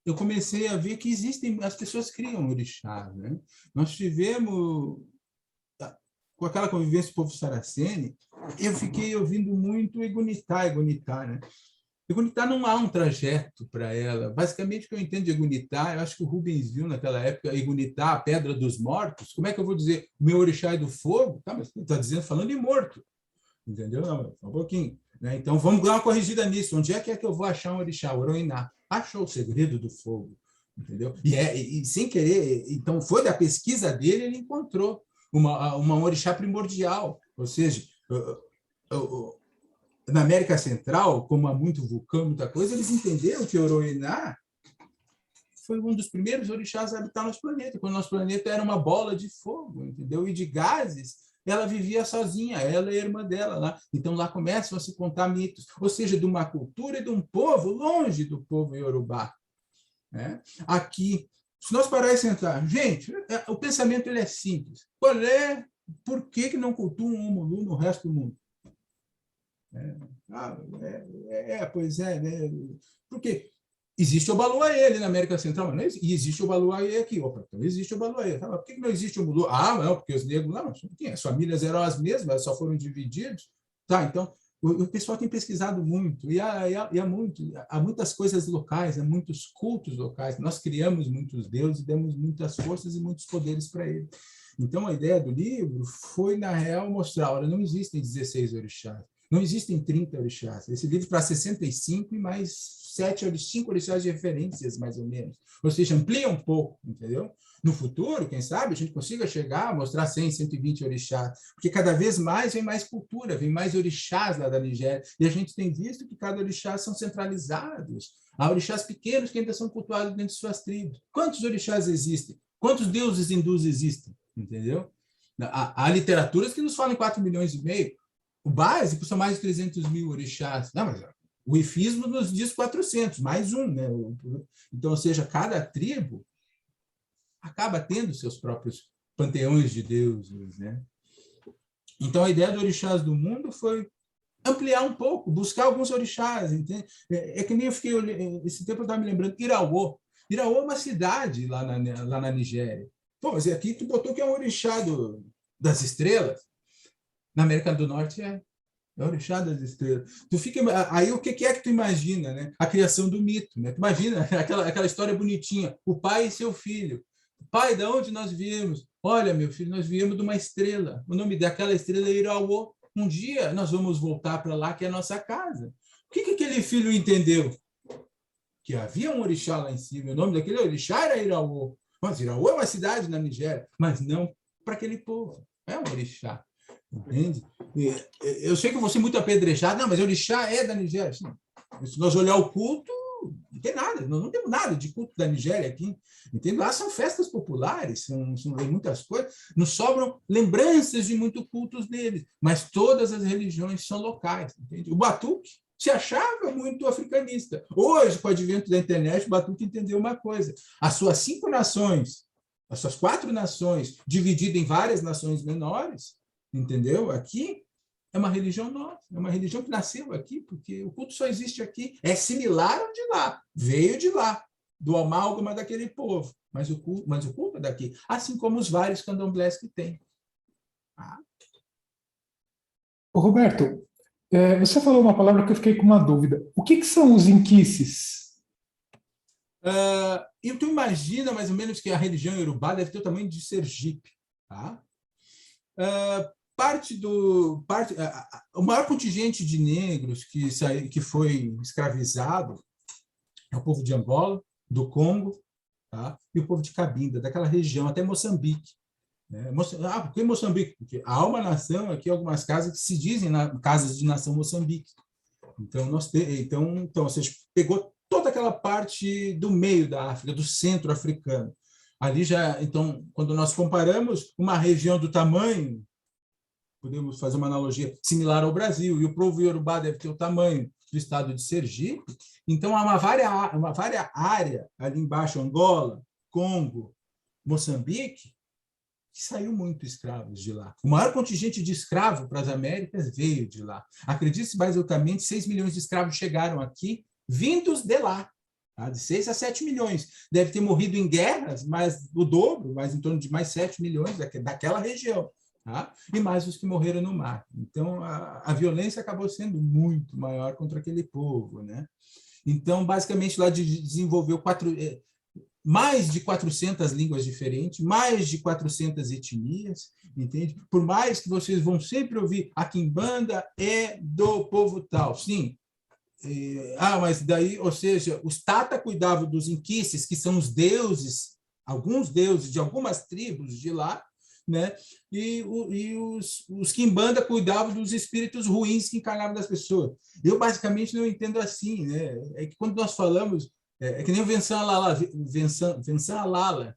eu comecei a ver que as pessoas criam orixás, né? Nós tivemos, com aquela convivência do povo saracene, eu fiquei ouvindo muito Egunitá, né? Egunitá não há um trajeto para ela. Basicamente, o que eu entendo de Egunitá, eu acho que o Rubens viu naquela época, Egunitá, a pedra dos mortos. Como é que eu vou dizer o meu orixá é do fogo? Tá, mas está dizendo, falando de morto. Entendeu? Não, um pouquinho. Né? Então, vamos dar uma corrigida nisso. Onde é que eu vou achar um orixá? Oroiná. Achou o segredo do fogo. Entendeu? E sem querer, então, foi da pesquisa dele, ele encontrou uma orixá primordial. Ou seja, na América Central, como há muito vulcão, muita coisa, eles entenderam que Oroiná foi um dos primeiros orixás a habitar nosso planeta, quando nosso planeta era uma bola de fogo, entendeu? E de gases, ela vivia sozinha, ela e a irmã dela lá. Então, lá começam a se contar mitos, ou seja, de uma cultura e de um povo longe do povo iorubá. Né? Aqui, se nós parar e sentar, gente, o pensamento ele é simples. Por que não cultuam um Omulu no resto do mundo? Pois é, né? Porque existe o Baluaê ali na América Central, mas e existe o Baluaê aqui. Opa, então existe o Baluaê. Tá, por que não existe o Omulu? Não, porque os negros lá, as famílias eram as mesmas, só foram divididos. Tá, então, o pessoal tem pesquisado muito, e há muitas coisas locais, há muitos cultos locais. Nós criamos muitos deuses, demos muitas forças e muitos poderes para eles. Então, a ideia do livro foi, na real, mostrar, olha, não existem 16 orixás. Não existem 30 orixás. Esse livro traz 65 e mais 5 orixás de referências, mais ou menos. Ou seja, amplia um pouco, entendeu? No futuro, quem sabe, a gente consiga chegar a mostrar 100, 120 orixás. Porque cada vez mais vem mais cultura, vem mais orixás lá da Nigéria. E a gente tem visto que cada orixá são centralizados. Há orixás pequenos que ainda são cultuados dentro de suas tribos. Quantos orixás existem? Quantos deuses hindus existem? Entendeu? Há literaturas que nos falam em 4,5 milhões. O básico são mais de 300 mil orixás. Não, mas o ifismo nos diz 400, mais um. Né? Então, ou seja, cada tribo acaba tendo seus próprios panteões de deuses. Né? Então, a ideia do orixás do mundo foi ampliar um pouco, buscar alguns orixás. Entende? Que nem eu fiquei, esse tempo eu estava me lembrando, Iraô. Iraô é uma cidade lá na Nigéria. Pô, mas aqui tu botou que é um orixá das estrelas. Na América do Norte é orixá das estrelas. Aí o que é que tu imagina, né? A criação do mito, né? Tu imagina aquela história bonitinha, o pai e seu filho. Pai, de onde nós viemos? Olha, meu filho, nós viemos de uma estrela. O nome daquela estrela é Iraô. Um dia nós vamos voltar para lá, que é a nossa casa. O que aquele filho entendeu? Que havia um orixá lá em cima. O nome daquele orixá era Iraô. Mas Iraô é uma cidade na Nigéria, mas não para aquele povo. É um orixá. Entende? Eu sei que eu vou ser muito apedrejado, não, mas o orixá é da Nigéria. Sim. Se nós olhar o culto, não tem nada, nós não temos nada de culto da Nigéria aqui. Entende? Lá são festas populares, são muitas coisas, nos sobram lembranças de muitos cultos deles, mas todas as religiões são locais. Entende? O Batuque se achava muito africanista. Hoje, com o advento da internet, o Batuque entendeu uma coisa: as suas 5 nações, as suas 4 nações, divididas em várias nações menores, entendeu? Aqui é uma religião nossa, é uma religião que nasceu aqui, porque o culto só existe aqui. É similar ao de lá, veio de lá, do amálgama daquele povo, mas o culto é daqui, assim como os vários candomblés que tem. Roberto, Você falou uma palavra que eu fiquei com uma dúvida. O que são os inquices? E tu imagina mais ou menos que a religião iorubá deve ter o tamanho de Sergipe, tá? O maior contingente de negros que foi escravizado é o povo de Angola, do Congo, tá? E o povo de Cabinda, daquela região, até Moçambique. Né? Por que Moçambique? Porque há uma nação aqui, algumas casas que se dizem casas de nação Moçambique. Então, ou seja, pegou toda aquela parte do meio da África, do centro africano. Ali já, então, quando nós comparamos uma região do tamanho, podemos fazer uma analogia similar ao Brasil, e o povo iorubá deve ter o tamanho do estado de Sergipe, então há uma vária área ali embaixo, Angola, Congo, Moçambique, que saiu muito escravos de lá. O maior contingente de escravos para as Américas veio de lá. Acredite-se, basicamente, 6 milhões de escravos chegaram aqui, vindos de lá, tá? De 6 a 7 milhões. Deve ter morrido em guerras, mas o dobro, mais em torno de mais 7 milhões daquela região. Tá? E mais os que morreram no mar. Então, a violência acabou sendo muito maior contra aquele povo. Né? Então, basicamente, lá desenvolveu mais de 400 línguas diferentes, mais de 400 etnias, entende? Por mais que vocês vão sempre ouvir, a quimbanda é do povo tal. Sim. Mas daí, ou seja, os Tata cuidavam dos inquices, que são os deuses, alguns deuses de algumas tribos de lá, né? E os quimbanda cuidavam dos espíritos ruins que encarnavam das pessoas. Eu, basicamente, não entendo assim. Né? É que quando nós falamos, é que nem o Vincent Alala,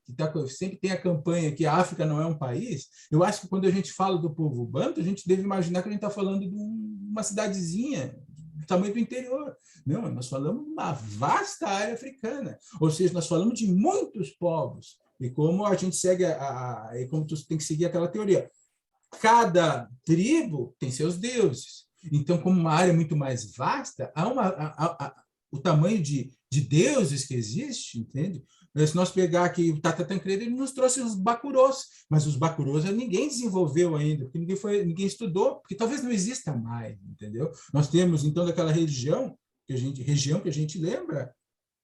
que sempre tem a campanha que a África não é um país. Eu acho que quando a gente fala do povo banto, a gente deve imaginar que a gente está falando de uma cidadezinha do tamanho do interior. Não, nós falamos de uma vasta área africana. Ou seja, nós falamos de muitos povos. E como a gente segue, como tu tem que seguir aquela teoria. Cada tribo tem seus deuses. Então, como uma área muito mais vasta, o tamanho de deuses que existe, entende? Se nós pegar aqui o Tata Tancredo, ele nos trouxe os bacurós, mas os bacurós ninguém desenvolveu ainda, porque ninguém estudou, porque talvez não exista mais, entendeu? Nós temos, então, daquela região que a gente lembra,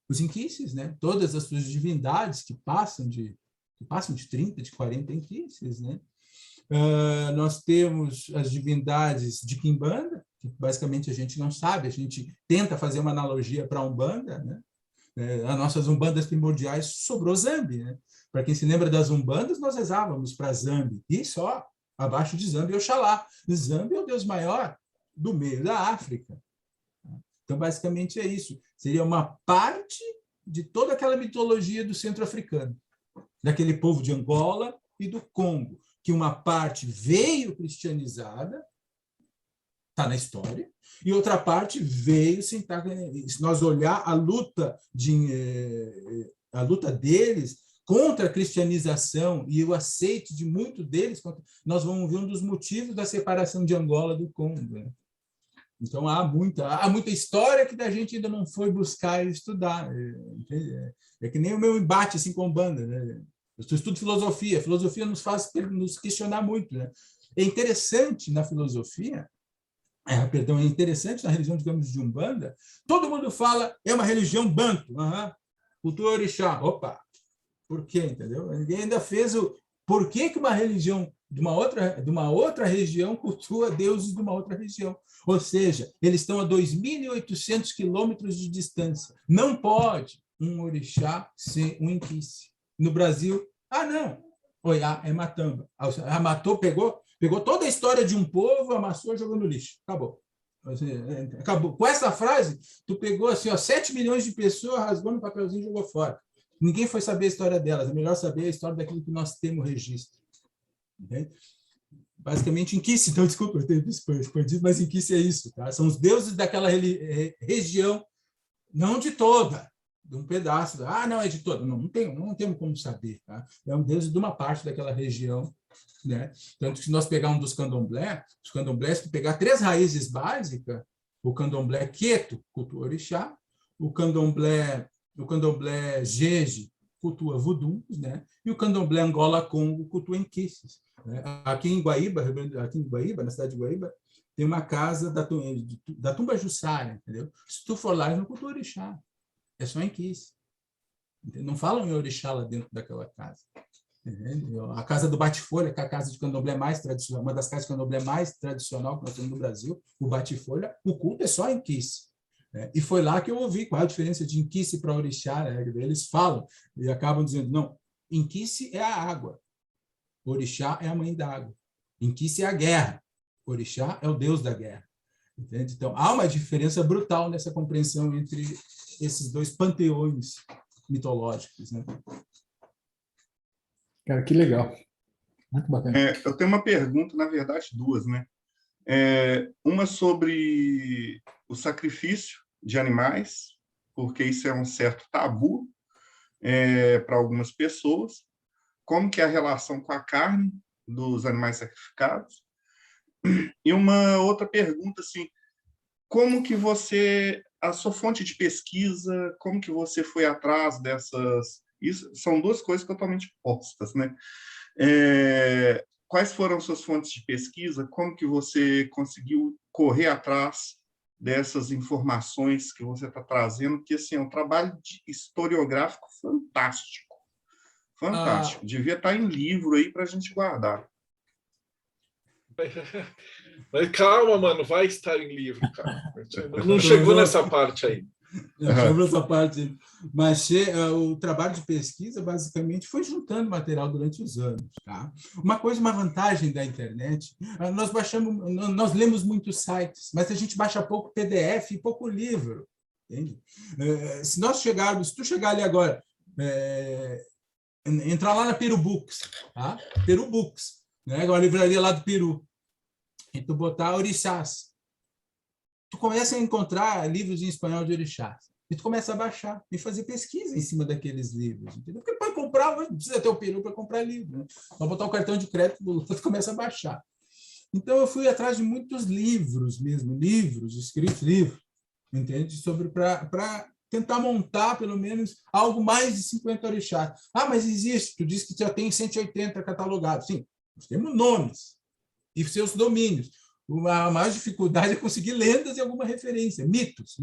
os inquices, né? Todas as suas divindades que passam de 30, de 40 inquices, né? Nós temos as divindades de Quimbanda, que basicamente a gente não sabe, a gente tenta fazer uma analogia para a Umbanda, né? As nossas umbandas primordiais sobrou Zambi, né? Para quem se lembra das umbandas, nós rezávamos para Zambi, e só abaixo de Zambi, Oxalá. Zambi é o deus maior do meio da África. Então, basicamente, é isso. Seria uma parte de toda aquela mitologia do centro-africano, daquele povo de Angola e do Congo, que uma parte veio cristianizada, está na história, e outra parte veio sentar. Se nós olhar a luta deles contra a cristianização e o aceite de muitos deles, nós vamos ver um dos motivos da separação de Angola do Congo. Né? Então, há muita história que a gente ainda não foi buscar e estudar. É que nem o meu embate assim, com banda. Né? Eu estudo filosofia. A filosofia nos faz nos questionar muito. Né? É interessante na filosofia, é interessante na religião, digamos, de Umbanda, todo mundo fala, é uma religião banto, cultura orixá. Opa! Por quê? Entendeu? Ninguém ainda fez o... Por que uma religião de uma outra região cultua deuses de uma outra região? Ou seja, eles estão a 2.800 quilômetros de distância. Não pode um orixá ser um inquice. No Brasil, não, Oiá é Matamba. Matou, pegou toda a história de um povo, amassou e jogou no lixo. Acabou. Acabou. Com essa frase, tu pegou assim, 7 milhões de pessoas, rasgou no papelzinho e jogou fora. Ninguém foi saber a história delas. É melhor saber a história daquilo que nós temos registro. Entende? Basicamente, inquice. Então, desculpa, eu tenho expandido, mas inquice é isso. Tá? São os deuses daquela região, não de toda, de um pedaço. Não, é de toda. Não temos como saber. Tá? É um deus de uma parte daquela região. Né? Tanto que se nós pegarmos os candomblés, se pegar 3 raízes básicas, o candomblé queto, cultua orixá, o candomblé jeje, cultua voodoo, né? E o candomblé Angola-Congo cultua inquices. Né? Aqui em Guaíba, na cidade de Guaíba, tem uma casa da Tumba Jussara, entendeu? Se tu for lá, eles não cultuam orixá. É só em Kiss. Não falam em orixá lá dentro daquela casa. Entendeu? A casa do Bate-Folha, que é a casa de candomblé mais tradicional, uma das casas de candomblé mais tradicional que nós temos no Brasil, o Bate-Folha, o culto é só em Kiss. E foi lá que eu ouvi qual a diferença de Inquice para orixá. Eles falam e acabam dizendo, não, Inquice é a água, orixá é a mãe da água. Inquice é a guerra, orixá é o deus da guerra. Entende? Então, há uma diferença brutal nessa compreensão entre esses dois panteões mitológicos, né? Cara, que legal. Muito bacana. Eu tenho uma pergunta, na verdade, duas, né? Uma sobre o sacrifício de animais, porque isso é um certo tabu para algumas pessoas. Como que é a relação com a carne dos animais sacrificados? E uma outra pergunta, assim, como que a sua fonte de pesquisa, como que você foi atrás dessas... Isso são duas coisas totalmente opostas, né? Quais foram suas fontes de pesquisa? Como que você conseguiu correr atrás dessas informações que você está trazendo? Porque, assim, é um trabalho historiográfico fantástico. Fantástico. Devia estar em livro aí para a gente guardar. Mas calma, mano, vai estar em livro, cara. Não chegou nessa parte aí. Chegou essa parte. Mas o trabalho de pesquisa, basicamente, foi juntando material durante os anos. Tá? Uma vantagem da internet, nós lemos muitos sites, mas a gente baixa pouco PDF e pouco livro. Entende? Se tu chegar ali agora, entrar lá na Peru Books, tá? Peru Books, né? Uma livraria lá do Peru, e tu botar orixás, tu começa a encontrar livros em espanhol de orixás, e tu começa a baixar e fazer pesquisa em cima daqueles livros, entendeu? Porque para comprar, não precisa ter o Peru para comprar livro, né? Só botar o cartão de crédito, tu começa a baixar. Então, eu fui atrás de muitos livros mesmo, escritos, entende? Para tentar montar, pelo menos, algo mais de 50 orixás. Mas existe, tu disse que já tem 180 catalogados. Sim, nós temos nomes e seus domínios. A maior dificuldade é conseguir lendas e alguma referência. Mitos.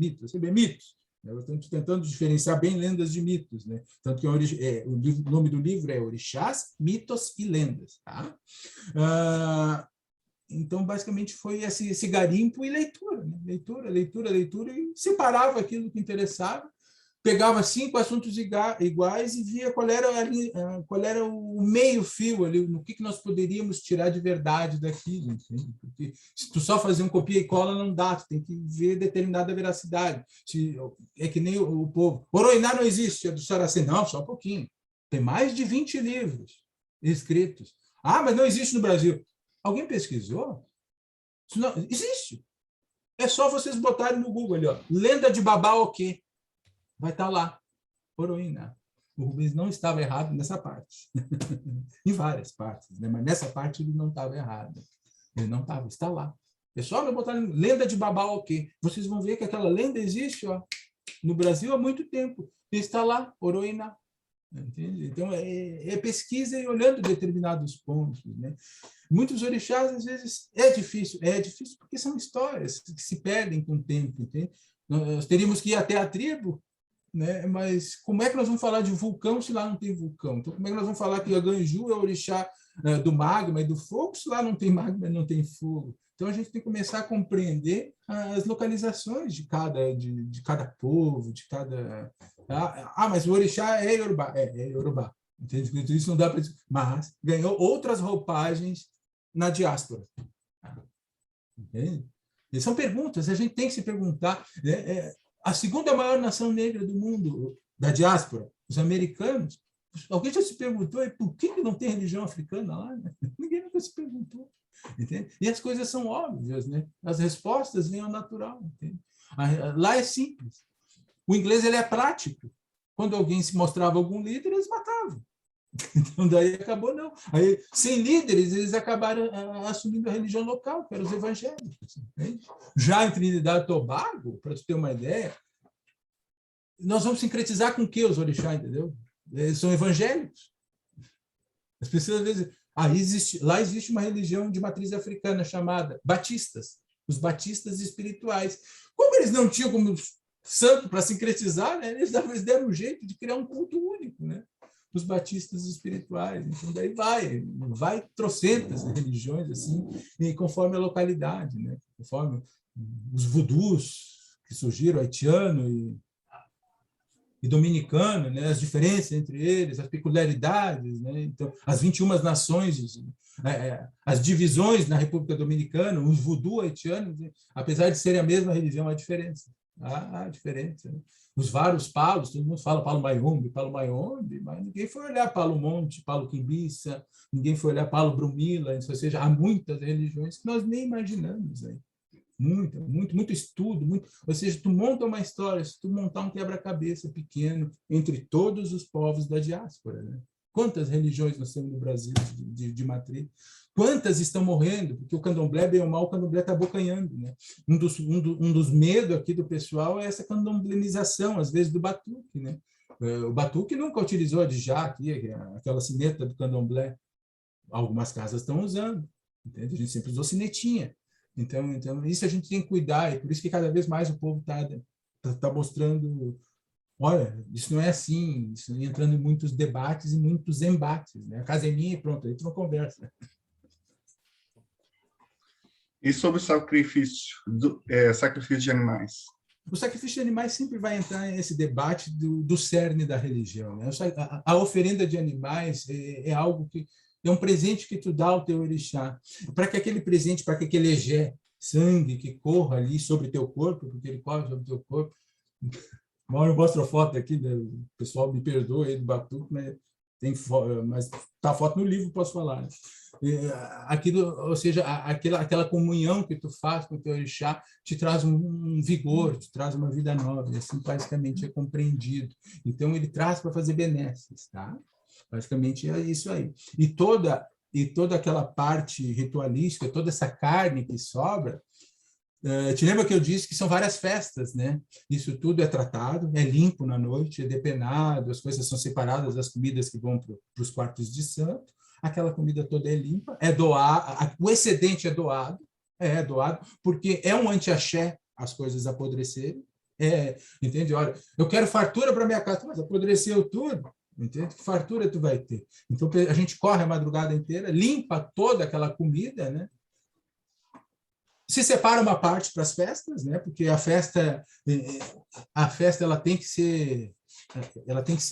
Eu estou tentando diferenciar bem lendas de mitos, né? Tanto que o nome do livro é Orixás, Mitos e Lendas. Tá? Então, basicamente, foi esse garimpo e leitura. Né? Leitura, e separava aquilo que interessava, pegava 5 assuntos iguais e via qual era o meio-fio ali, no que nós poderíamos tirar de verdade daquilo. Entende? Porque se tu só fazer um copia e cola, não dá, tu tem que ver determinada veracidade. É que nem o povo. Oroiná não existe, é do Saracen. Não, só um pouquinho. Tem mais de 20 livros escritos. Mas não existe no Brasil. Alguém pesquisou? Isso não, existe. É só vocês botarem no Google ali, ó, lenda de Babá o quê? Vai estar lá, Oroiná. O Rubens não estava errado nessa parte. Em várias partes, né? Mas nessa parte ele não estava errado. Ele não estava, está lá. É só eu botar lenda de Babá o quê? Vocês vão ver que aquela lenda existe, ó, no Brasil há muito tempo. E está lá, Oroiná. Entende? Então, é pesquisa e olhando determinados pontos. Né? Muitos orixás, às vezes, é difícil porque são histórias que se perdem com o tempo. Entende? Nós teríamos que ir até a tribo, né? Mas como é que nós vamos falar de vulcão se lá não tem vulcão? Então, como é que nós vamos falar que a Ganju é o orixá do magma e do fogo se lá não tem magma e não tem fogo? Então, a gente tem que começar a compreender as localizações de cada povo, de cada... mas o orixá é Yorubá. É Yorubá. Entende? Isso não dá para dizer. Mas ganhou outras roupagens na diáspora. Entende? E são perguntas, a gente tem que se perguntar. A segunda maior nação negra do mundo, da diáspora, os americanos, alguém já se perguntou por que não tem religião africana lá? Ninguém nunca se perguntou. Entende? E as coisas são óbvias, né? As respostas vêm ao natural. Entende? Lá é simples. O inglês ele é prático. Quando alguém se mostrava algum líder, eles matavam. Então, daí acabou, não. Aí, sem líderes, eles acabaram assumindo a religião local, que eram os evangélicos. Entende? Já em Trinidad e Tobago, para tu ter uma ideia, nós vamos sincretizar com o que os orixás, entendeu? Eles são evangélicos. As pessoas, às vezes, lá existe uma religião de matriz africana chamada Batistas. os batistas espirituais. Como eles não tinham como santo para sincretizar, né? Eles deram um jeito de criar um culto único, né? Os batistas espirituais. Então, daí vai trocentas religiões, assim, e conforme a localidade, né? Conforme os vudus que surgiram, haitiano e dominicano, né? As diferenças entre eles, as peculiaridades, né? Então, as 21 nações, as divisões na República Dominicana, os voodoo haitianos, apesar de serem a mesma religião, há diferença. Há diferença, né? Os vários palos, todo mundo fala Palo Mayombe, mas ninguém foi olhar Palo Monte, Palo Quimbiça, ninguém foi olhar Palo Brumila, ou seja, há muitas religiões que nós nem imaginamos aí. Muito estudo, ou seja, tu monta uma história, se tu montar um quebra-cabeça pequeno entre todos os povos da diáspora, né? Quantas religiões nós temos no Brasil de matriz? Quantas estão morrendo? Porque o candomblé, bem ou mal, o candomblé está abocanhando, né? Um dos medos aqui do pessoal é essa candomblenização, às vezes, do batuque, né? O batuque nunca utilizou a dijá aqui, aquela sineta do candomblé. Algumas casas estão usando, entende? A gente sempre usou sinetinha. Então, isso a gente tem que cuidar, e por isso que cada vez mais o povo tá mostrando, olha, isso não é assim, isso entrando em muitos debates e muitos embates, né? A casa é minha e pronto, aí tu não conversa. E sobre o sacrifício, sacrifício de animais? O sacrifício de animais sempre vai entrar nesse debate do cerne da religião, né? A oferenda de animais é algo que é um presente que tu dá ao teu orixá, para que aquele presente, para que aquele egé, sangue que corra ali sobre teu corpo, porque ele corre sobre teu corpo. Uma hora eu mostro a foto aqui, né? O pessoal me perdoa aí do batuque, mas tá a foto no livro, posso falar. Né? Aquilo, ou seja, aquela comunhão que tu faz com o teu orixá te traz um vigor, te traz uma vida nova, e assim basicamente é compreendido. Então ele traz para fazer benesses, tá? Basicamente é isso aí. E toda aquela parte ritualística, toda essa carne que sobra, te lembra que eu disse que são várias festas, né? Isso tudo é tratado, é limpo na noite, é depenado, as coisas são separadas das comidas que vão para os quartos de santo, aquela comida toda é limpa, é doado, o excedente é doado, porque é um anti-axé as coisas apodrecerem, entende? Olha, eu quero fartura para minha casa, mas apodreceu tudo. Entende? Que fartura tu vai ter? Então, a gente corre a madrugada inteira, limpa toda aquela comida, né? Se separa uma parte para as festas, né? Porque a festa ela tem que ser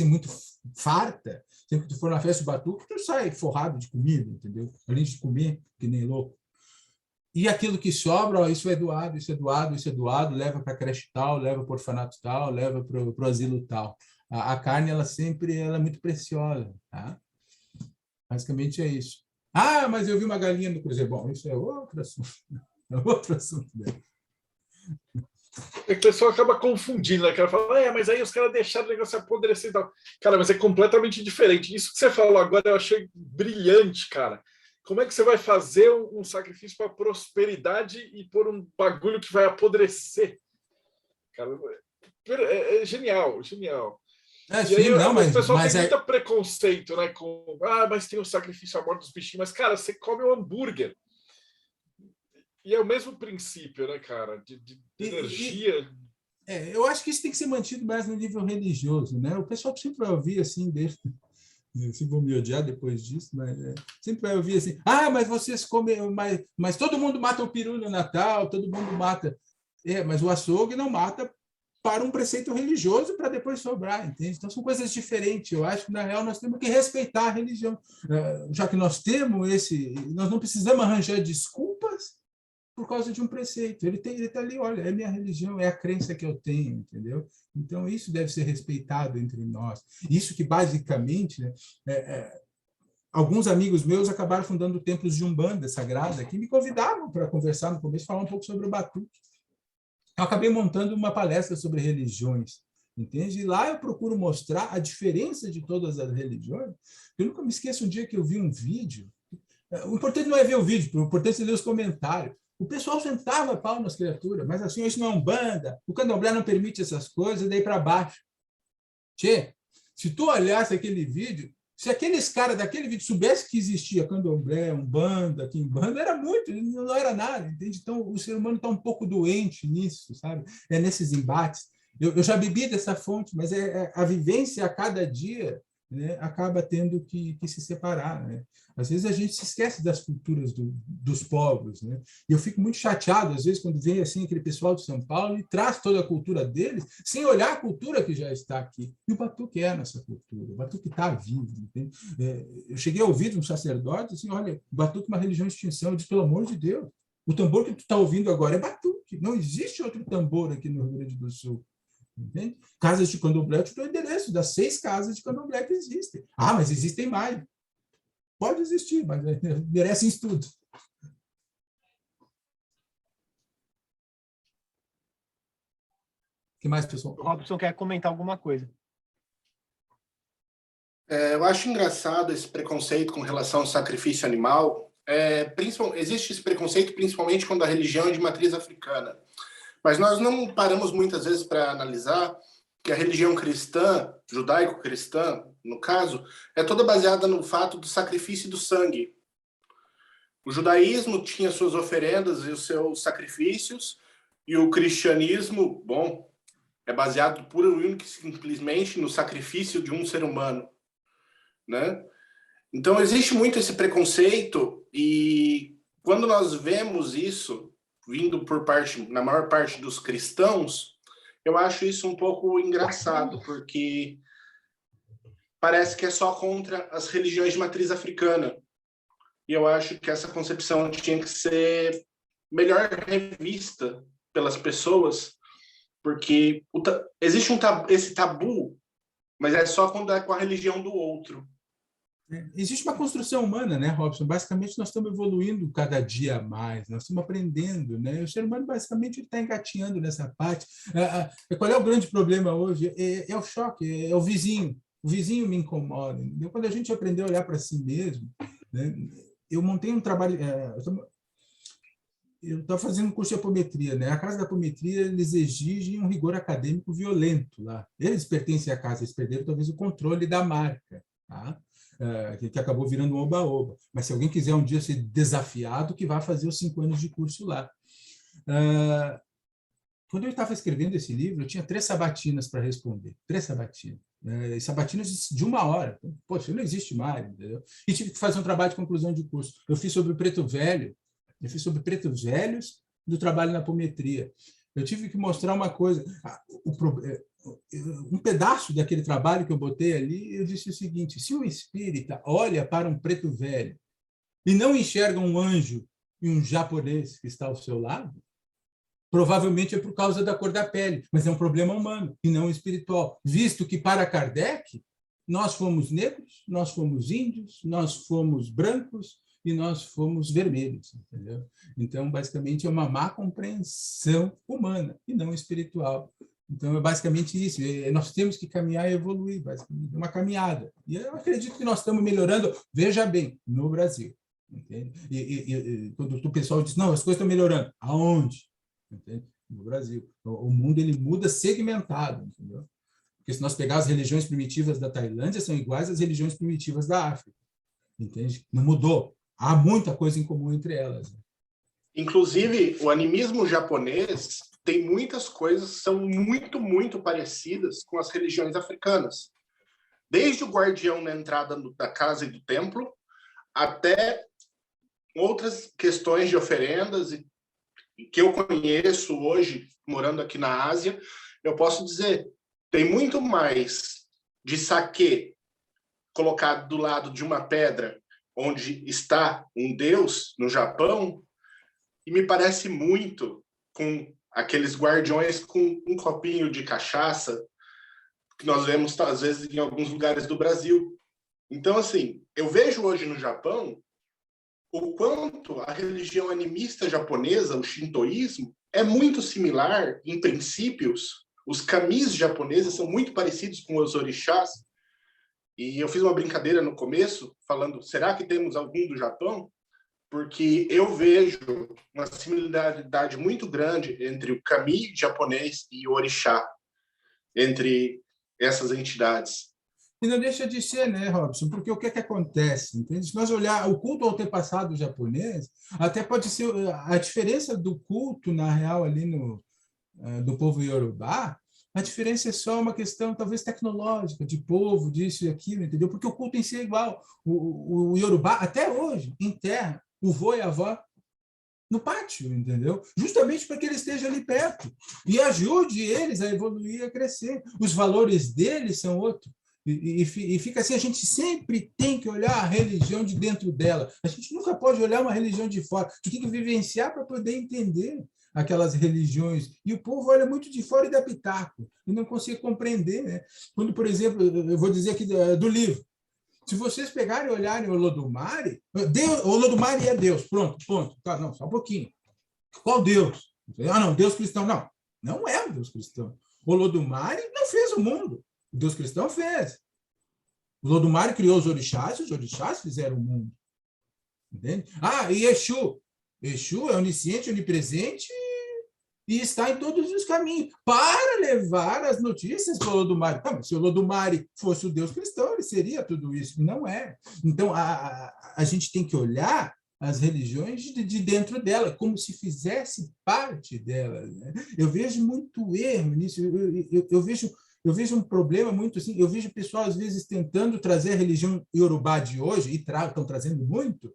muito farta. Sempre que tu for na festa do batuque, tu sai forrado de comida, entendeu? Além de comer, que nem louco. E aquilo que sobra, ó, isso é doado, leva para a creche tal, leva para o orfanato tal, leva para o asilo tal. A carne, ela é muito preciosa, tá? Basicamente é isso. Ah, mas eu vi uma galinha no cruzeiro. Bom, isso é outro assunto. É outro assunto. Né? É que o pessoal acaba confundindo, né? O cara fala, mas aí os caras deixaram o negócio apodrecer e tal. Cara, mas é completamente diferente. Isso que você falou agora eu achei brilhante, cara. Como é que você vai fazer um sacrifício para prosperidade e por um bagulho que vai apodrecer? Cara, é genial, genial. Sim, não, o pessoal tem muito preconceito, né? Mas tem o sacrifício à morte dos bichinhos. Mas, cara, você come um hambúrguer. E é o mesmo princípio, né, cara? De energia. Eu acho que isso tem que ser mantido mais no nível religioso, né? O pessoal sempre vai ouvir assim, se vou me odiar depois disso, mas sempre vai ouvir assim, mas vocês comem, mas todo mundo mata o peru no Natal, todo mundo mata. Mas o açougue não mata para um preceito religioso para depois sobrar, entende? Então, são coisas diferentes. Eu acho que, na real, nós temos que respeitar a religião. Já que nós temos nós não precisamos arranjar desculpas por causa de um preceito. Ele está ali, olha, é minha religião, é a crença que eu tenho, entendeu? Então, isso deve ser respeitado entre nós. Isso que, basicamente, né, alguns amigos meus acabaram fundando templos de Umbanda sagrada, que me convidavam para conversar no começo, falar um pouco sobre o batuque. Eu acabei montando uma palestra sobre religiões, entende? E lá eu procuro mostrar a diferença de todas as religiões. Eu nunca me esqueço um dia que eu vi um vídeo. O importante não é ver o vídeo, o importante é ler os comentários. O pessoal sentava a pau nas criaturas, mas assim, isso não é Umbanda, o candomblé não permite essas coisas, daí para baixo. Se tu olhasse aquele vídeo, Se aqueles caras daquele vídeo soubessem que existia candomblé, umbanda, quimbanda, era muito, não era nada, entende? Então, o ser humano está um pouco doente nisso, sabe? É nesses embates. Eu já bebi dessa fonte, mas a vivência a cada dia, né, acaba tendo que se separar, né? Às vezes a gente se esquece das culturas dos povos, né? E eu fico muito chateado, às vezes, quando vem assim, aquele pessoal de São Paulo e traz toda a cultura deles, sem olhar a cultura que já está aqui. E o batuque é a nossa cultura, o batuque está vivo. Entende? Eu cheguei a ouvir de um sacerdote assim, olha, o batuque é uma religião em extinção. Eu disse, pelo amor de Deus, o tambor que tu está ouvindo agora é batuque, não existe outro tambor aqui no Rio Grande do Sul. Entende? Casas de candomblé, eu te dou o endereço das 6 casas de candomblé que existem. Ah, mas existem mais. Pode existir, mas merecem estudo. O que mais, pessoal? O Robson quer comentar alguma coisa. Eu acho engraçado esse preconceito com relação ao sacrifício animal. Existe esse preconceito principalmente quando a religião é de matriz africana. Mas nós não paramos muitas vezes para analisar que a religião cristã, judaico-cristã, no caso, é toda baseada no fato do sacrifício do sangue. O judaísmo tinha suas oferendas e os seus sacrifícios, e o cristianismo, bom, é baseado pura e única e simplesmente no sacrifício de um ser humano, né? Então, existe muito esse preconceito, e quando nós vemos isso vindo por parte, na maior parte dos cristãos, eu acho isso um pouco engraçado, porque parece que é só contra as religiões de matriz africana. E eu acho que essa concepção tinha que ser melhor revista pelas pessoas, porque existe esse tabu, mas é só quando é com a religião do outro. Existe uma construção humana, né, Robson? Basicamente, nós estamos evoluindo cada dia mais, nós estamos aprendendo, né? O ser humano, basicamente, está engatinhando nessa parte. Qual é o grande problema hoje? É o choque, é o vizinho. O vizinho me incomoda. Entendeu? Quando a gente aprender a olhar para si mesmo, né? Eu montei um trabalho... Eu estava fazendo um curso de apometria, né? A Casa da Apometria, eles exigem um rigor acadêmico violento lá. Eles pertencem à casa, eles perderam talvez o controle da marca, tá? Que acabou virando um oba-oba. Mas se alguém quiser um dia ser desafiado, que vá fazer os 5 anos de curso lá. Quando eu estava escrevendo esse livro, eu tinha 3 sabatinas para responder. 3 sabatinas. Sabatinas de 1 hora. Poxa, não existe mais, entendeu? E tive que fazer um trabalho de conclusão de curso. Eu fiz sobre preto velho. Eu fiz sobre pretos velhos do trabalho na apometria. Eu tive que mostrar uma coisa. Um pedaço daquele trabalho que eu botei ali, eu disse o seguinte: se um espírita olha para um preto velho e não enxerga um anjo e um japonês que está ao seu lado, provavelmente é por causa da cor da pele, mas é um problema humano e não espiritual, visto que para Kardec nós fomos negros, nós fomos índios, nós fomos brancos e nós fomos vermelhos, entendeu? Então, basicamente, é uma má compreensão humana e não espiritual. Então, é basicamente isso. Nós temos que caminhar e evoluir, basicamente. É uma caminhada. E eu acredito que nós estamos melhorando, veja bem, no Brasil. Entende? E quando o pessoal diz, não, as coisas estão melhorando. Aonde? Entende? No Brasil. O mundo ele muda segmentado, entendeu? Porque se nós pegarmos as religiões primitivas da Tailândia, são iguais às religiões primitivas da África. Entende? Não mudou. Há muita coisa em comum entre elas. Inclusive, o animismo japonês tem muitas coisas que são muito, muito parecidas com as religiões africanas. Desde o guardião na entrada da casa e do templo, até outras questões de oferendas que eu conheço hoje, morando aqui na Ásia, eu posso dizer, tem muito mais de saquê colocado do lado de uma pedra onde está um deus no Japão, e me parece muito com aqueles guardiões com um copinho de cachaça que nós vemos, às vezes, em alguns lugares do Brasil. Então, assim, eu vejo hoje no Japão o quanto a religião animista japonesa, o shintoísmo, é muito similar em princípios. Os kamis japoneses são muito parecidos com os orixás. E eu fiz uma brincadeira no começo, falando, será que temos algum do Japão? Porque eu vejo uma similaridade muito grande entre o kami japonês e o orixá, entre essas entidades. E não deixa de ser, né, Robson? Porque o que é que acontece? Entende? Se nós olhar o culto ao antepassado japonês, até pode ser a diferença do culto, na real, ali do povo Yorubá, a diferença é só uma questão, talvez, tecnológica, de povo, disso e aquilo, entendeu? Porque o culto em si é igual. O Yorubá, até hoje, enterra o vô e a avó no pátio, entendeu? Justamente para que ele esteja ali perto e ajude eles a evoluir, a crescer. Os valores deles são outros. E fica assim, a gente sempre tem que olhar a religião de dentro dela. A gente nunca pode olhar uma religião de fora. A gente tem que vivenciar para poder entender aquelas religiões. E o povo olha muito de fora e dá pitaco, e não consegue compreender, né? Quando, por exemplo, eu vou dizer aqui do livro, se vocês pegarem e olharem o Olodumare, o Olodumare é Deus, pronto, ponto. Tá, não, só um pouquinho. Qual Deus? Ah, não, Deus cristão. Não, não é o Deus cristão. O Olodumare não fez o mundo. O Deus cristão fez. O Olodumare criou os orixás fizeram o mundo. Entende? Ah, e Exu. Exu é onisciente, onipresente e está em todos os caminhos para levar as notícias para o Olodumare. Tá, se o Olodumare fosse o Deus cristão, ele seria tudo isso. Não é. Então, a gente tem que olhar as religiões de dentro dela, como se fizesse parte dela. Né? Eu vejo muito erro nisso. Eu vejo um problema muito assim. Eu vejo o pessoal, às vezes, tentando trazer a religião iorubá de hoje, e estão trazendo muito.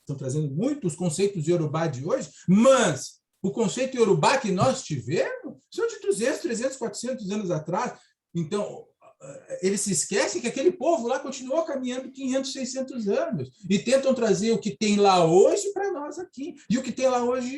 Estão trazendo muito os conceitos iorubá de hoje, mas o conceito iorubá que nós tivemos são de 200, 300, 400 anos atrás. Então, eles se esquecem que aquele povo lá continuou caminhando 500, 600 anos e tentam trazer o que tem lá hoje para nós aqui. E o que tem lá hoje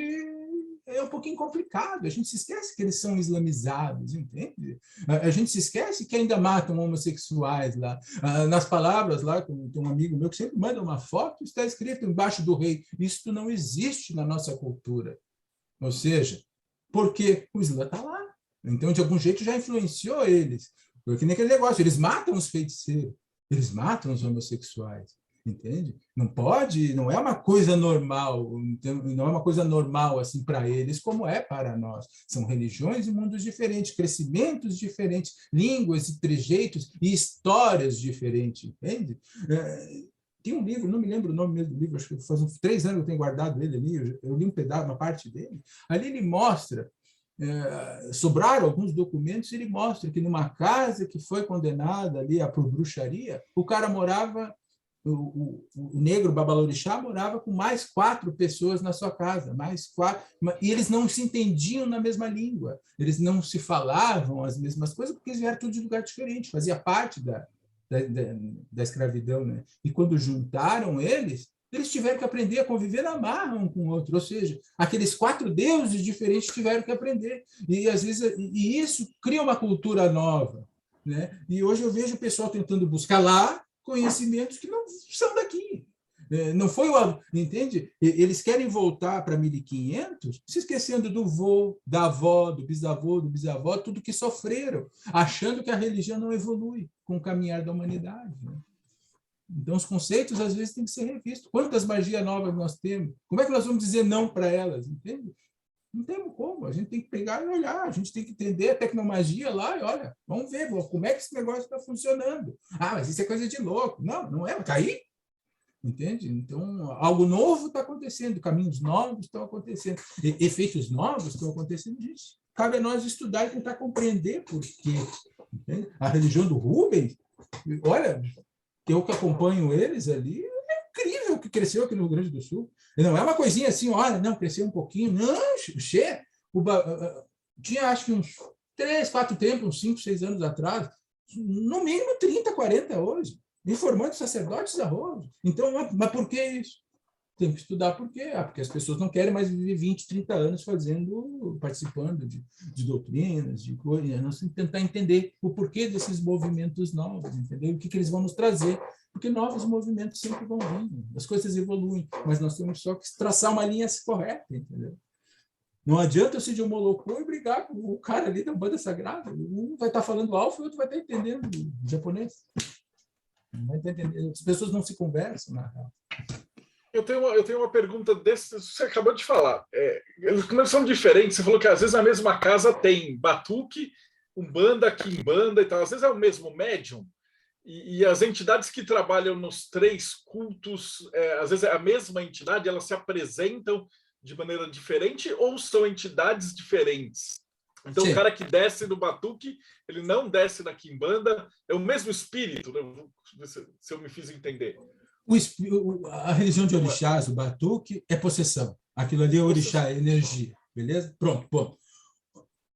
é um pouquinho complicado. A gente se esquece que eles são islamizados, entende? A gente se esquece que ainda matam homossexuais lá. Nas palavras lá, tem um amigo meu que sempre manda uma foto, está escrito embaixo do rei. Isso não existe na nossa cultura. Ou seja, porque o Islã está lá. Então, de algum jeito, já influenciou eles. Porque nem aquele negócio, eles matam os feiticeiros, eles matam os homossexuais, entende? Não pode, não é uma coisa normal, não é uma coisa normal assim para eles, como é para nós. São religiões e mundos diferentes, crescimentos diferentes, línguas e trejeitos e histórias diferentes, entende? Tem um livro, não me lembro o nome mesmo do livro, acho que faz uns 3 anos que eu tenho guardado ele ali, eu li um pedaço, uma parte dele. Ali ele mostra, sobraram alguns documentos, ele mostra que numa casa que foi condenada ali por bruxaria, o cara morava, o negro babalorixá morava com mais 4 pessoas na sua casa, mais 4, e eles não se entendiam na mesma língua, eles não se falavam as mesmas coisas, porque eles vieram tudo de lugar diferente, fazia parte da escravidão, né? E quando juntaram eles tiveram que aprender a conviver na marra um com o outro, ou seja, aqueles 4 deuses diferentes tiveram que aprender, e às vezes isso cria uma cultura nova, né? E hoje eu vejo o pessoal tentando buscar lá conhecimentos que não são daqui. Não foi entende? Eles querem voltar para 1500, se esquecendo do vô, da avó, do bisavó, tudo que sofreram, achando que a religião não evolui com o caminhar da humanidade. Né? Então, os conceitos, às vezes, têm que ser revistos. Quantas magias novas nós temos? Como é que nós vamos dizer não para elas? Entende? Não temos como. A gente tem que pegar e olhar. A gente tem que entender a tecnomagia lá e, olha, vamos ver como é que esse negócio está funcionando. Ah, mas isso é coisa de louco. Não, não é. Está aí. Entende? Então, algo novo está acontecendo, caminhos novos estão acontecendo, efeitos novos estão acontecendo disso. Cabe a nós estudar e tentar compreender por quê. Entende? A religião do Rubens, olha, eu que acompanho eles ali, é incrível o que cresceu aqui no Rio Grande do Sul. Não é uma coisinha assim, olha, não, cresceu um pouquinho. Não, tinha acho que uns 3, 4 tempos, uns 5, 6 anos atrás, no mínimo 30, 40 hoje. Informando sacerdotes a rodo. Então, mas por que isso? Tem que estudar por quê. Porque as pessoas não querem mais viver 20, 30 anos participando de doutrinas, de coisas. Nós temos que tentar entender o porquê desses movimentos novos, entendeu? O que eles vão nos trazer. Porque novos movimentos sempre vão vindo. As coisas evoluem, mas nós temos só que traçar uma linha correta, entendeu? Não adianta eu ser de um molocô e brigar com o cara ali da banda sagrada. Um vai estar falando alfa e o outro vai estar entendendo japonês. As pessoas não se conversam, na real. Eu tenho uma pergunta desse, você acabou de falar. Como eles são diferentes, você falou que às vezes a mesma casa tem batuque, Umbanda, Quimbanda e tal. Às vezes é o mesmo médium, e as entidades que trabalham nos três cultos, às vezes é a mesma entidade, elas se apresentam de maneira diferente ou são entidades diferentes? Então, o cara que desce no batuque, ele não desce na quimbanda, é o mesmo espírito, né? Se eu me fiz entender. A religião de orixás, o batuque, é possessão. Aquilo ali é orixá, é energia. Beleza? Pronto, bom.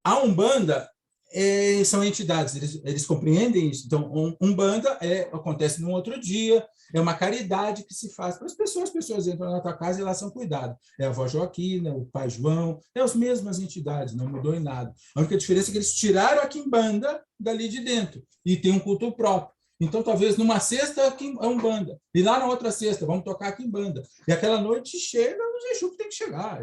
A Umbanda são entidades, eles compreendem isso. Então, Umbanda acontece num outro dia, é uma caridade que se faz para as pessoas entram na tua casa e elas são cuidadas. É a avó Joaquina, o pai João, é as mesmas entidades, não mudou em nada. A única diferença é que eles tiraram a quimbanda dali de dentro e tem um culto próprio. Então, talvez numa sexta é Umbanda, e lá na outra sexta vamos tocar a quimbanda. E aquela noite chega os Exu que tem que chegar.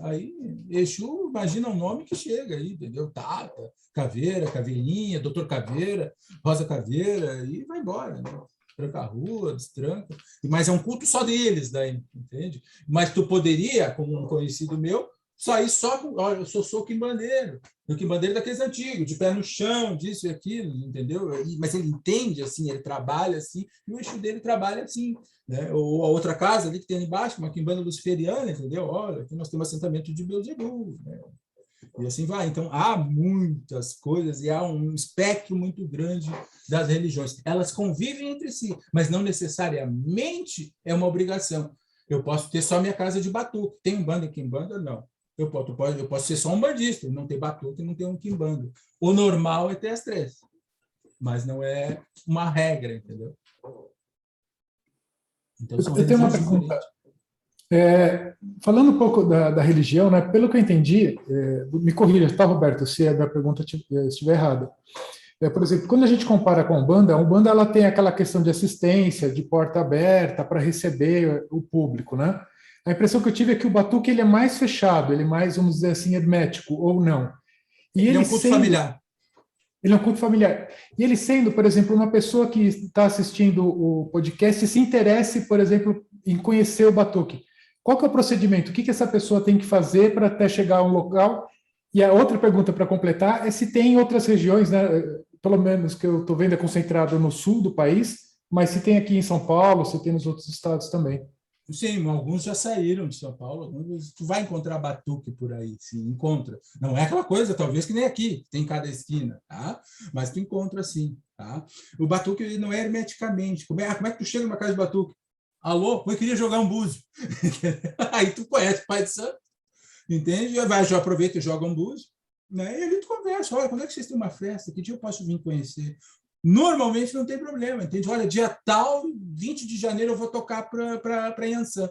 Aí, Exu, imagina um nome que chega aí, entendeu? Tata, Caveira, Caveirinha, Doutor Caveira, Rosa Caveira, e vai embora, né? Tranca a rua, destranca. Mas é um culto só deles, daí, entende? Mas tu poderia, como um conhecido meu, sair só com... Olha, eu sou quimbandeiro. O quimbandeiro daqueles antigos, de pé no chão, disso e aquilo, entendeu? Mas ele entende assim, ele trabalha assim, e o eixo dele trabalha assim. Né? Ou a outra casa ali que tem ali embaixo, uma quimbanda luciferiana, entendeu? Olha, aqui nós temos assentamento de Beelzebub, né? E assim vai. Então, há muitas coisas e há um espectro muito grande das religiões. Elas convivem entre si, mas não necessariamente é uma obrigação. Eu posso ter só minha casa de batuque. Tem Umbanda e Quimbanda? Não. Eu posso ser só um bandista, não ter batuque, não ter um quimbanda. O normal é ter as três, mas não é uma regra, entendeu? Então, eu tenho uma pergunta. Falando um pouco da religião, né, pelo que eu entendi, me corrija, tá, Roberto, se a minha pergunta estiver errada. Por exemplo, quando a gente compara com a Umbanda ela tem aquela questão de assistência, de porta aberta para receber o público, né? A impressão que eu tive é que o batuque ele é mais fechado, ele é mais, vamos dizer assim, hermético, ou não. E ele é um culto familiar. Ele é um culto familiar. E ele sendo, por exemplo, uma pessoa que está assistindo o podcast e se interesse, por exemplo, em conhecer o batuque. Qual que é o procedimento? O que essa pessoa tem que fazer para até chegar a um local? E a outra pergunta para completar é se tem em outras regiões, né? Pelo menos que eu estou vendo é concentrado no sul do país, mas se tem aqui em São Paulo, se tem nos outros estados também. Sim, alguns já saíram de São Paulo. Alguns, tu vai encontrar batuque por aí, sim, encontra. Não é aquela coisa, talvez, que nem aqui, tem em cada esquina, tá? Mas tu encontra, sim, tá? O batuque ele não é hermeticamente. Como é que tu chega numa casa de batuque? Alô, eu queria jogar um búzio. Aí tu conhece o Pai de Santo, entende? Já aproveita e joga um búzio, né? E ali tu conversa. Olha, quando é que vocês têm uma festa? Que dia eu posso vir conhecer? Normalmente não tem problema, entende? Olha, dia tal, 20 de janeiro eu vou tocar para Yansan,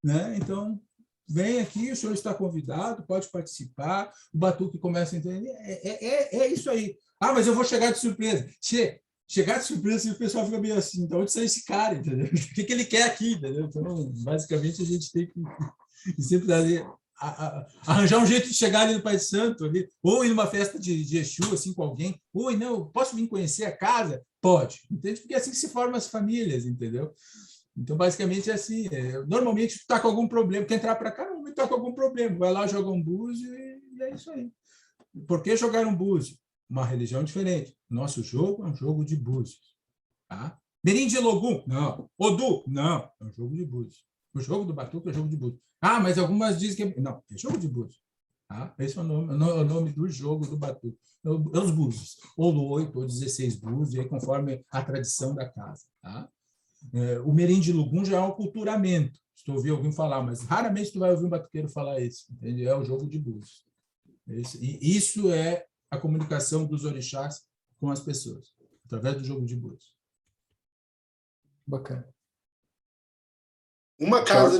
né? Então, vem aqui, o senhor está convidado, pode participar, o batuque começa a entender. É isso aí. Ah, mas eu vou chegar de surpresa. Chegar de surpresa, o pessoal fica meio assim, de onde sai esse cara, entendeu? O que ele quer aqui, entendeu? Então, basicamente, a gente tem que sempre arranjar um jeito de chegar ali no Pai Santo, ali, ou ir numa festa de Exu, assim, com alguém. Oi, não, posso vir conhecer a casa? Pode, entende? Porque é assim que se formam as famílias, entendeu? Então, basicamente, é assim. Normalmente, tu está com algum problema, quer entrar para cá, normalmente está com algum problema. Vai lá, joga um búzio e é isso aí. Por que jogar um búzio? Uma religião diferente. Nosso jogo é um jogo de búzios. Tá? Merim de Logum? Não. Odu? Não. É um jogo de búzios. O jogo do batuque é jogo de búzios. Ah, mas algumas dizem que... Não, é jogo de búzios. Tá? Esse é o nome do jogo do batuque. É os búzios. Ou 8 ou 16 búzios, aí conforme a tradição da casa. Tá? O Merim de Logum já é um culturamento. Se tu ouvir alguém falar, mas raramente tu vai ouvir um batuqueiro falar isso. Entende? É o jogo de búzios. E isso é a comunicação dos orixás com as pessoas, através do jogo de búzios. Bacana. Uma casa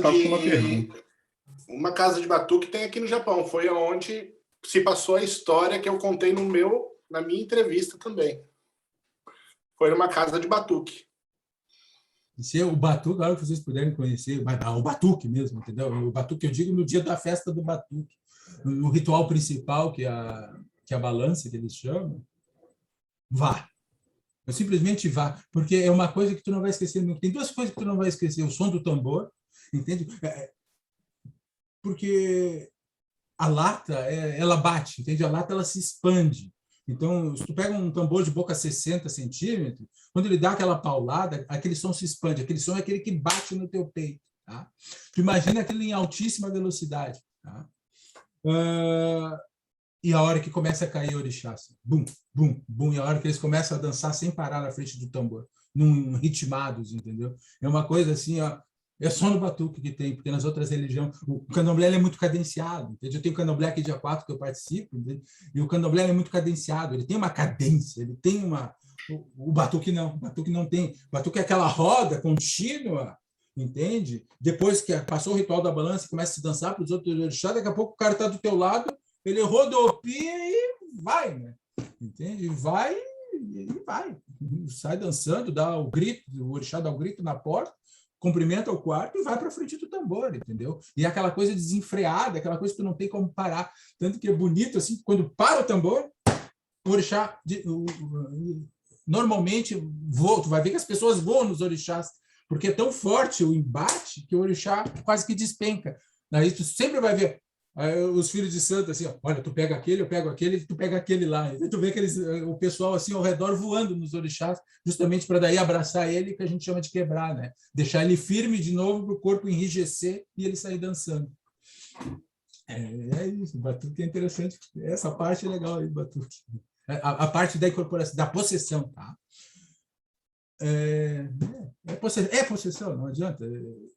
de batuque tem aqui no Japão. Foi onde se passou a história que eu contei na minha entrevista também. Foi numa casa de batuque. Se o batuque, claro que vocês puderem conhecer, o batuque mesmo, entendeu? O batuque eu digo no dia da festa do batuque, no ritual principal que é a balança que eles chamam. Vá. Eu simplesmente vá, porque é uma coisa que tu não vai esquecer. Tem duas coisas que tu não vai esquecer: o som do tambor, entende? Porque a lata, ela bate, entende? A lata ela se expande. Então, se tu pega um tambor de boca 60 centímetros, quando ele dá aquela paulada, aquele som se expande. Aquele som é aquele que bate no teu peito. Tá? Tu imagina aquilo em altíssima velocidade. Tá? E a hora que começa a cair orixá, assim, bum, bum, bum, e a hora que eles começam a dançar sem parar na frente do tambor, num ritmados, entendeu? É uma coisa assim, ó, é só no batuque que tem, porque nas outras religiões, o candomblé é muito cadenciado, entendeu? Eu tenho o candomblé aqui dia 4 que eu participo, entendeu? E o candomblé é muito cadenciado, ele tem uma cadência, ele tem uma... O batuque não, o batuque não tem. O batuque é aquela roda contínua, entende? Depois que passou o ritual da balança e começa a se dançar para os outros orixás, daqui a pouco o cara está do teu lado, ele rodopia e vai, né? Entende? E vai, sai dançando, dá o grito, o orixá dá o grito na porta, cumprimenta o quarto e vai para frente do tambor, entendeu? E é aquela coisa desenfreada, aquela coisa que tu não tem como parar. Tanto que é bonito, assim, quando para o tambor, o orixá... Normalmente, tu vai ver que as pessoas voam nos orixás, porque é tão forte o embate que o orixá quase que despenca. Daí tu sempre vai ver os filhos de santo assim, ó, olha, tu pega aquele, eu pego aquele, tu pega aquele lá. E tu vê o pessoal assim ao redor voando nos orixás, justamente para daí abraçar ele, que a gente chama de quebrar, né? Deixar ele firme de novo para o corpo enrijecer e ele sair dançando. É isso, o batuque é interessante. Essa parte é legal aí, batuque. A parte da incorporação, da possessão, tá? É possessão, não adianta.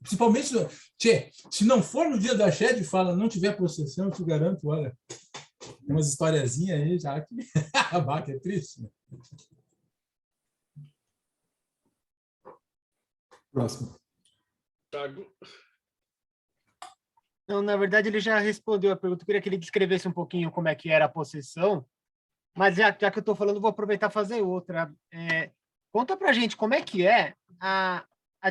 Principalmente, se não for no dia da Shed, fala, não tiver possessão, eu te garanto, olha, tem umas historiazinhas aí já que que é triste. Né? Próximo. Não, na verdade, ele já respondeu a pergunta. Eu queria que ele descrevesse um pouquinho como é que era a possessão, mas já que eu estou falando, vou aproveitar e fazer outra. Conta pra gente como é que é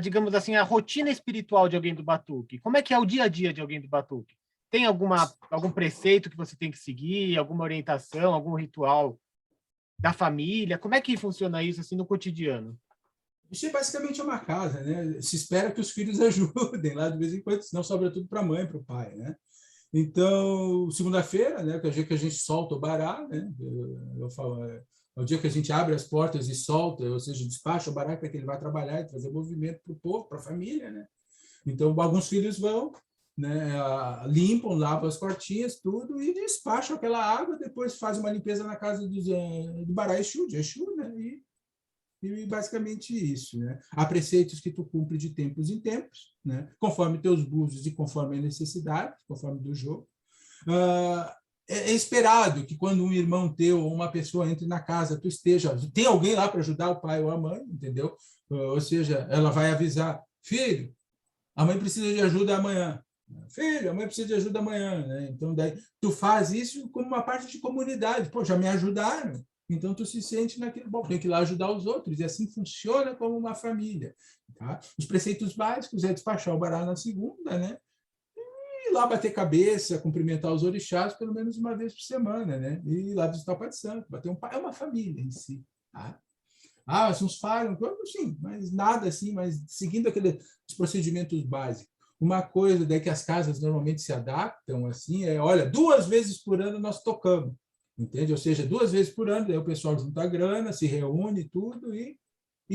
digamos assim, a rotina espiritual de alguém do batuque. Como é que é o dia a dia de alguém do batuque? Tem algum preceito que você tem que seguir, alguma orientação, algum ritual da família? Como é que funciona isso assim no cotidiano? Isso é basicamente uma casa, né? Se espera que os filhos ajudem lá de vez em quando, senão sobra tudo para a mãe, para o pai, né? Então, segunda-feira, né, que é o dia que a gente solta o bará, né? Eu falo, é o dia que a gente abre as portas e solta, ou seja, despacha o bará para que ele vá trabalhar e trazer movimento para o povo, para a família, né? Então, alguns filhos vão, né, limpam, lavam as portinhas, tudo, e despacham aquela água, depois faz uma limpeza na casa do bará Exu, de Exu, né? E basicamente isso, né? Há preceitos que tu cumpre de tempos em tempos, né? Conforme teus búzios e conforme a necessidade, conforme do jogo. É esperado que quando um irmão teu ou uma pessoa entre na casa, tu esteja, tem alguém lá para ajudar o pai ou a mãe, entendeu? Ou seja, ela vai avisar, filho, a mãe precisa de ajuda amanhã. Filho, a mãe precisa de ajuda amanhã, né? Então daí tu faz isso como uma parte de comunidade. Pô, já me ajudaram. Então, tu se sente naquele, bom, tem que ir lá ajudar os outros, e assim funciona como uma família. Tá? Os preceitos básicos é despachar o bará na segunda, né? E ir lá bater cabeça, cumprimentar os orixás pelo menos uma vez por semana, né? E ir lá visitar o Pai de Santo, bater um pai, é uma família em si. Tá? Uns falham, sim, mas nada assim, mas seguindo os procedimentos básicos. Uma coisa daí que as casas normalmente se adaptam, assim, olha, 2 vezes por ano nós tocamos. Entende? Ou seja, 2 vezes por ano, daí o pessoal junta a grana, se reúne tudo e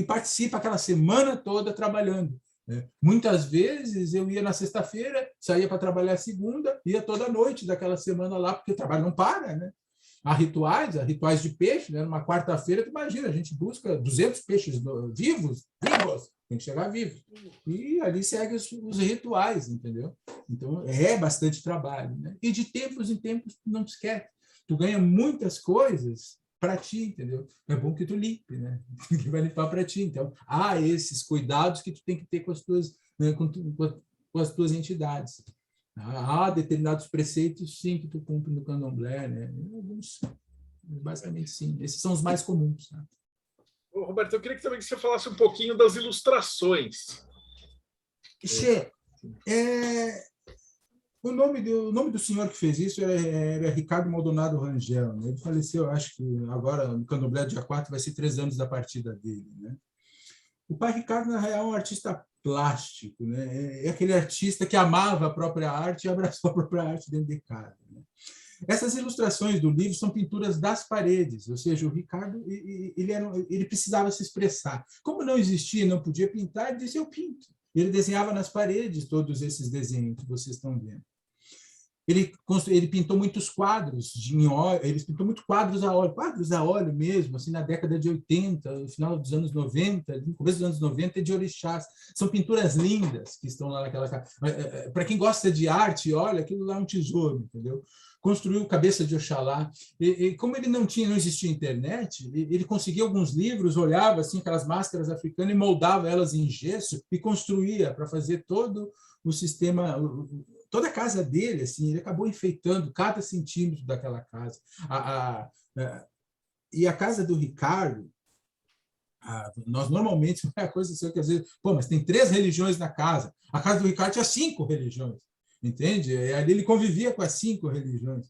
participa aquela semana toda trabalhando. Né? Muitas vezes eu ia na sexta-feira, saía para trabalhar segunda, ia toda noite daquela semana lá, porque o trabalho não para, né? Há rituais de peixe, né? Numa quarta-feira, tu imagina, a gente busca 200 peixes vivos, tem que chegar vivo. E ali segue os rituais, entendeu? Então, é bastante trabalho. Né? E de tempos em tempos, não te esquece. Tu ganha muitas coisas para ti, entendeu? É bom que tu limpe, né? Que vai limpar para ti. Então, há esses cuidados que tu tem que ter com as tuas, né, com as tuas entidades. Há determinados preceitos, sim, que tu cumpre no candomblé, né? Alguns, basicamente, sim. Esses são os mais comuns. Né? Roberto, eu queria também que você falasse um pouquinho das ilustrações. O nome do senhor que fez isso era Ricardo Maldonado Rangel. Né? Ele faleceu, acho que agora, no Candomblé, dia 4, vai ser 3 anos da partida dele. Né? O pai Ricardo, na real, é um artista plástico. Né? É aquele artista que amava a própria arte e abraçou a própria arte dentro de casa. Né? Essas ilustrações do livro são pinturas das paredes, ou seja, o Ricardo ele precisava se expressar. Como não existia, não podia pintar, ele disse, eu pinto. Ele desenhava nas paredes todos esses desenhos que vocês estão vendo. Ele pintou muitos quadros em óleo, ele pintou muitos quadros a óleo mesmo, assim, na década de 80, no final dos anos 90, no começo dos anos 90, de orixás. São pinturas lindas que estão lá naquela casa. Para quem gosta de arte, olha, aquilo lá é um tesouro, entendeu? Construiu Cabeça de Oxalá. E como ele não existia internet, ele conseguia alguns livros, olhava assim aquelas máscaras africanas e moldava elas em gesso e construía para fazer todo o sistema, toda a casa dele, assim, ele acabou enfeitando cada centímetro daquela casa. E a casa do Ricardo, nós normalmente, é a coisa assim, que às vezes, mas tem 3 religiões na casa. A casa do Ricardo tinha 5 religiões, entende? Ali ele convivia com as 5 religiões.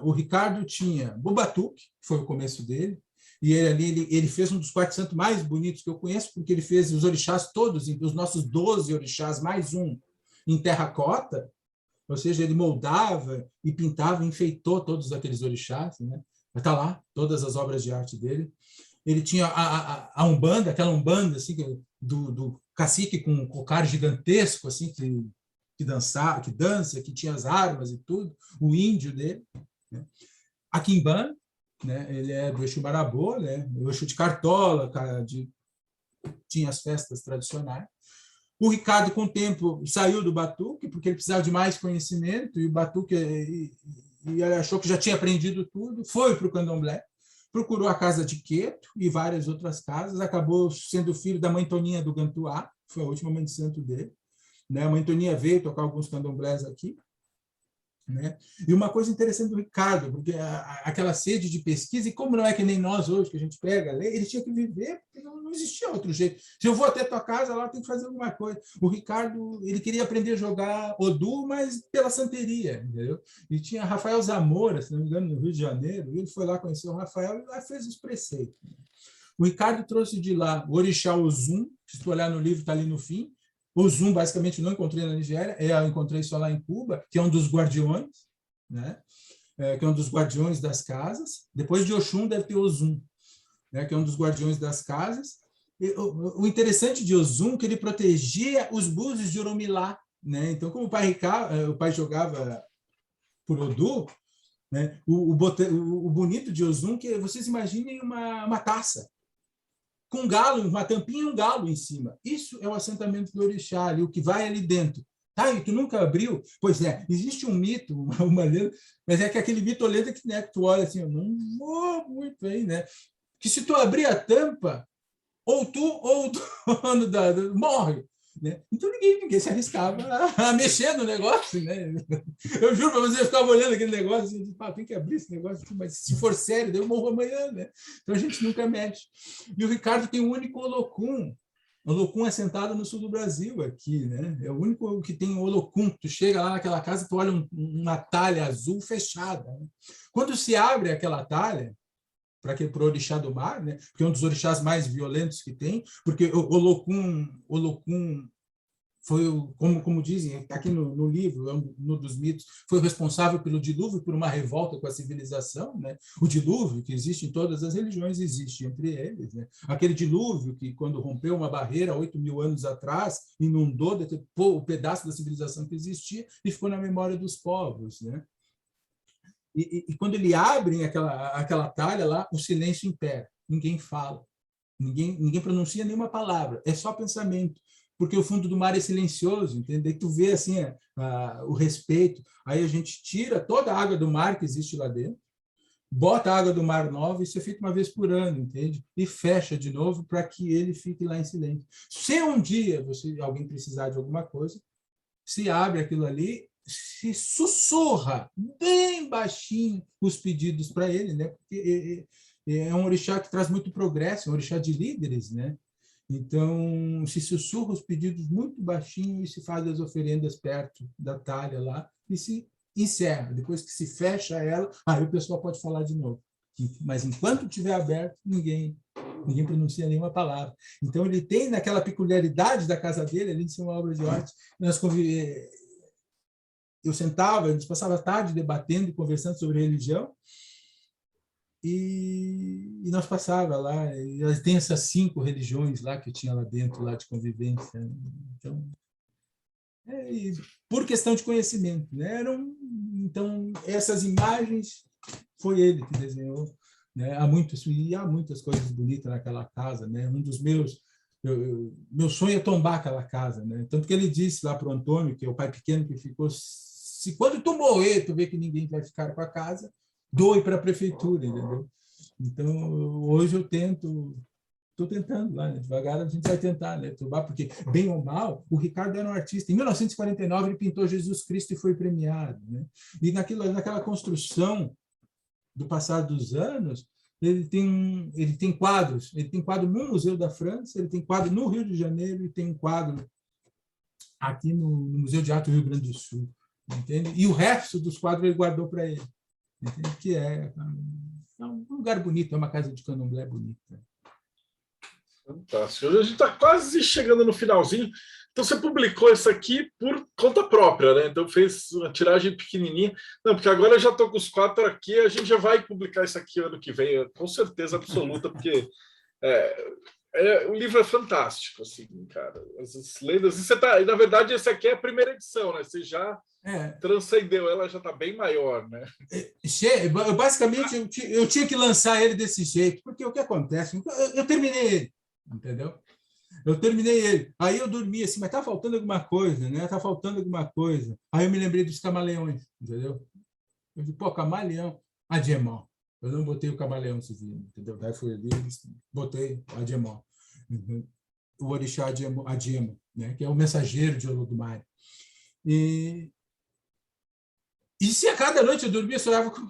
O Ricardo tinha o batuque, que foi o começo dele, e ele fez um dos quartos santos mais bonitos que eu conheço, porque ele fez os orixás todos, os nossos 12 orixás, mais um, em terracota, ou seja, ele moldava e pintava, enfeitou todos aqueles orixás, né? Está lá, todas as obras de arte dele. Ele tinha a Umbanda, aquela Umbanda assim, do cacique com um cocar gigantesco, assim, que dança, que tinha as armas e tudo, o índio dele. Né? A Quimbanda, né? Ele é do Exu Marabô, né? O Exu de Cartola, tinha as festas tradicionais. O Ricardo, com o tempo, saiu do batuque, porque ele precisava de mais conhecimento, e o batuque ele achou que já tinha aprendido tudo, foi para o candomblé, procurou a casa de Queto e várias outras casas, acabou sendo filho da mãe Toninha do Gantuá, foi a última mãe de santo dele. Né? A mãe Toninha veio tocar alguns candomblés aqui. Né? E uma coisa interessante do Ricardo, porque aquela sede de pesquisa, e como não é que nem nós hoje, que a gente pega, ele tinha que viver, porque não existia outro jeito. Se eu vou até tua casa, lá tem que fazer alguma coisa. O Ricardo, ele queria aprender a jogar Odu, mas pela santeria, entendeu? E tinha Rafael Zamora, se não me engano, no Rio de Janeiro, e ele foi lá conhecer o Rafael e lá fez os preceitos. O Ricardo trouxe de lá o orixá Ozum, se tu olhar no livro, está ali no fim. Ozum, basicamente, não encontrei na Nigéria, eu encontrei só lá em Cuba, que é um dos guardiões, né? Que é um dos guardiões das casas. Depois de Oxum, deve ter Ozum, né? Que é um dos guardiões das casas. E o interessante de Ozum é que ele protegia os búzios de Oromilá. Né? Então, como o pai jogava por Odu, né? O bonito de Ozum é que vocês imaginem uma taça, com um galo, uma tampinha e um galo em cima. Isso é o assentamento do orixá, ali, o que vai ali dentro. Tá, e tu nunca abriu? Pois é, existe um mito, uma lenda, mas é que aquele mito lenda que, né, que tu olha assim, eu não vou muito bem, né? Que se tu abrir a tampa, ou tu ou o dono morre. Né? Então ninguém se arriscava a mexer no negócio. Né? Eu juro para você, eu ficava olhando aquele negócio e disse, tem que abrir esse negócio, mas se for sério, eu morro amanhã. Né? Então a gente nunca mexe. E o Ricardo tem um único Olocum. O Olocum é sentado no sul do Brasil, aqui. Né? É o único que tem Olocum. Tu chega lá naquela casa, tu olha uma talha azul fechada. Né? Quando se abre aquela talha, para o orixá do mar, né? Porque é um dos orixás mais violentos que tem, porque o Olocum foi, como dizem aqui no livro, no dos mitos, foi responsável pelo dilúvio, por uma revolta com a civilização. Né? O dilúvio, que existe em todas as religiões, existe entre eles. Né? Aquele dilúvio que, quando rompeu uma barreira 8.000 anos atrás, inundou o pedaço da civilização que existia e ficou na memória dos povos. Né? E quando ele abre aquela talha lá, o silêncio impera. Ninguém fala. Ninguém pronuncia nenhuma palavra. É só pensamento. Porque o fundo do mar é silencioso, entende? E tu vê assim, o respeito. Aí a gente tira toda a água do mar que existe lá dentro, bota a água do mar nova, isso é feito uma vez por ano, entende? E fecha de novo para que ele fique lá em silêncio. Se um dia alguém precisar de alguma coisa, se abre aquilo ali, se sussurra bem baixinho os pedidos para ele, né? Porque é um orixá que traz muito progresso, é um orixá de líderes, né? Então, se sussurra os pedidos muito baixinho e se faz as oferendas perto da talha lá e se encerra. Depois que se fecha ela, aí o pessoal pode falar de novo. Mas enquanto estiver aberto, ninguém pronuncia nenhuma palavra. Então, ele tem naquela peculiaridade da casa dele, além de ser uma obra de arte, eu sentava, a gente passava a tarde debatendo e conversando sobre religião, e nós passava lá, e tem essas 5 religiões lá que tinha lá dentro, lá de convivência. Então, por questão de conhecimento, né? Então, essas imagens foi ele que desenhou, né? Há muitas coisas bonitas naquela casa, né? Um dos meu sonho é tombar aquela casa, né? Tanto que ele disse lá para o Antônio, que é o pai pequeno que ficou, se quando tu morrer, tu vê que ninguém vai ficar com a casa, doe para a prefeitura, entendeu? Então, hoje eu estou tentando lá, né? Devagar a gente vai tentar, né? Porque, bem ou mal, o Ricardo era um artista. Em 1949, ele pintou Jesus Cristo e foi premiado, né? E naquela construção do passar dos anos, ele tem quadros. Ele tem quadro no Museu da França, ele tem quadro no Rio de Janeiro e tem um quadro aqui no Museu de Arte do Rio Grande do Sul, entende? E o resto dos quadros ele guardou para ele, entende? Que é um lugar bonito, é uma casa de candomblé bonita. Fantástico. A gente está quase chegando no finalzinho. Então, você publicou isso aqui por conta própria, né? Então, fez uma tiragem pequenininha. Não, porque agora eu já estou com os 4 aqui, a gente já vai publicar isso aqui ano que vem, com certeza absoluta, porque o livro é fantástico, assim, cara. As lendas. E na verdade, esse aqui é a primeira edição, né? Você já transcendeu, ela já está bem maior, né? Basicamente, eu tinha que lançar ele desse jeito, porque o que acontece? Eu terminei ele, entendeu? Eu terminei ele. Aí eu dormi assim, mas tá faltando alguma coisa, né? Tá faltando alguma coisa. Aí eu me lembrei dos camaleões, entendeu? Eu disse, pô, camaleão, Adjemó. Eu não botei o camaleão civil, entendeu? Daí fui ali, botei Adjemó. O orixá Adjema, né? Que é o mensageiro de Olodumare. E se a cada noite eu dormia,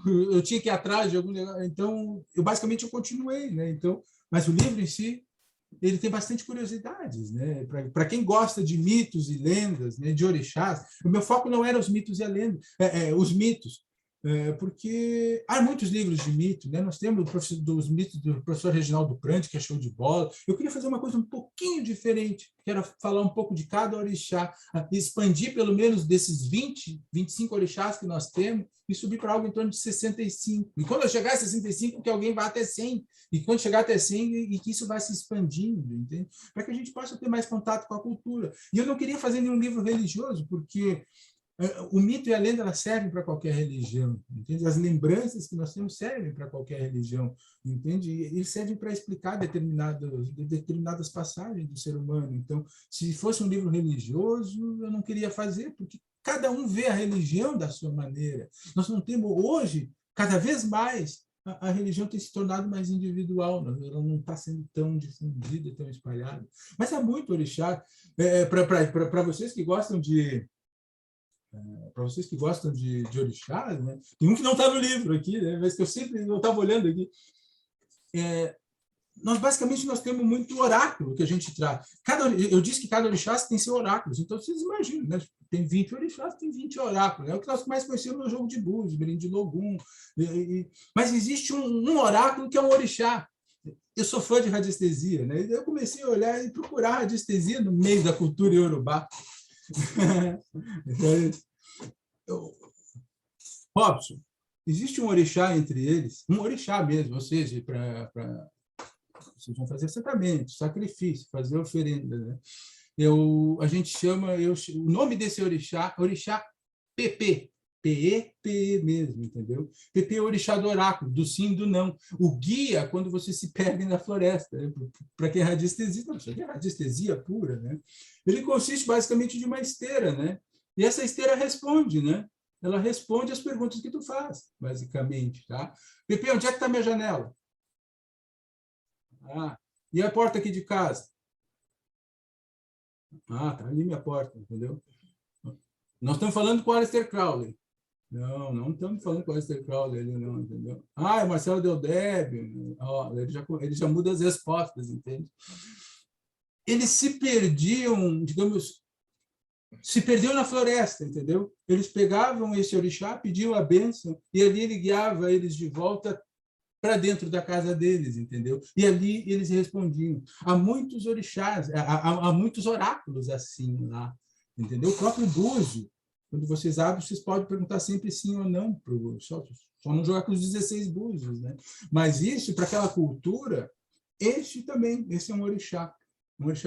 eu tinha que ir atrás de algum negócio. Então, basicamente eu continuei, né? Então, mas o livro em si, ele tem bastante curiosidades, né? Para quem gosta de mitos e lendas, né? De orixás, o meu foco não era os mitos e a lenda, os mitos, porque há muitos livros de mito, né? Nós temos dos mitos do professor Reginaldo Prandi, que é show de bola. Eu queria fazer uma coisa um pouquinho diferente, que era falar um pouco de cada orixá, expandir pelo menos desses 20, 25 orixás que nós temos e subir para algo em torno de 65. E quando eu chegar a 65, que alguém vá até 100. E quando chegar até 100, e que isso vai se expandindo, entende? Para que a gente possa ter mais contato com a cultura. E eu não queria fazer nenhum livro religioso, porque o mito e a lenda servem para qualquer religião, entende? As lembranças que nós temos servem para qualquer religião, entende? E eles servem para explicar determinadas passagens do ser humano. Então, se fosse um livro religioso, eu não queria fazer, porque cada um vê a religião da sua maneira. Nós não temos hoje, cada vez mais, a religião tem se tornado mais individual, ela não está sendo tão difundida, tão espalhada. Mas é muito orixá. Para vocês que gostam de orixás, né? Tem um que não está no livro aqui, né? Mas que eu estava olhando aqui. Basicamente nós temos muito oráculo que a gente traz. Eu disse que cada orixá tem seu oráculo, então vocês imaginam, né? Tem 20 orixás, tem 20 oráculos. É o que nós mais conhecemos no jogo de Búzios, Mirim de Logum. Mas existe um oráculo que é um orixá. Eu sou fã de radiestesia, né? Eu comecei a olhar e procurar radiestesia no meio da cultura iorubá. Robson, existe um orixá entre eles, um orixá mesmo, ou seja, vocês vão fazer assentamento, sacrifício, fazer oferenda, né? A gente chama, o nome desse orixá PP, P-E mesmo, entendeu? PP é o orixá do oráculo, do sim e do não. O guia, quando você se perde na floresta, né? Para quem é radiestesia, não, isso aqui é radiestesia pura, né? Ele consiste basicamente de uma esteira, né? E essa esteira responde, né? Ela responde as perguntas que tu faz, basicamente, tá? PP, onde é que está minha janela? E a porta aqui de casa? Tá ali minha porta, entendeu? Nós estamos falando com o Aleister Crowley. Não estamos falando com o Aleister Crowley ali, não, entendeu? É Marcelo Del Débio. Ele já muda as respostas, entende? Eles se perdiam, digamos, se perdeu na floresta, entendeu? Eles pegavam esse orixá, pediam a bênção, e ali ele guiava eles de volta para dentro da casa deles, entendeu? E ali eles respondiam. Há muitos orixás, há muitos oráculos assim lá, entendeu? O próprio Búzio, Quando vocês abrem, vocês podem perguntar sempre sim ou não, só não jogar com os 16 búzios, né? Mas isso, para aquela cultura, esse é um orixá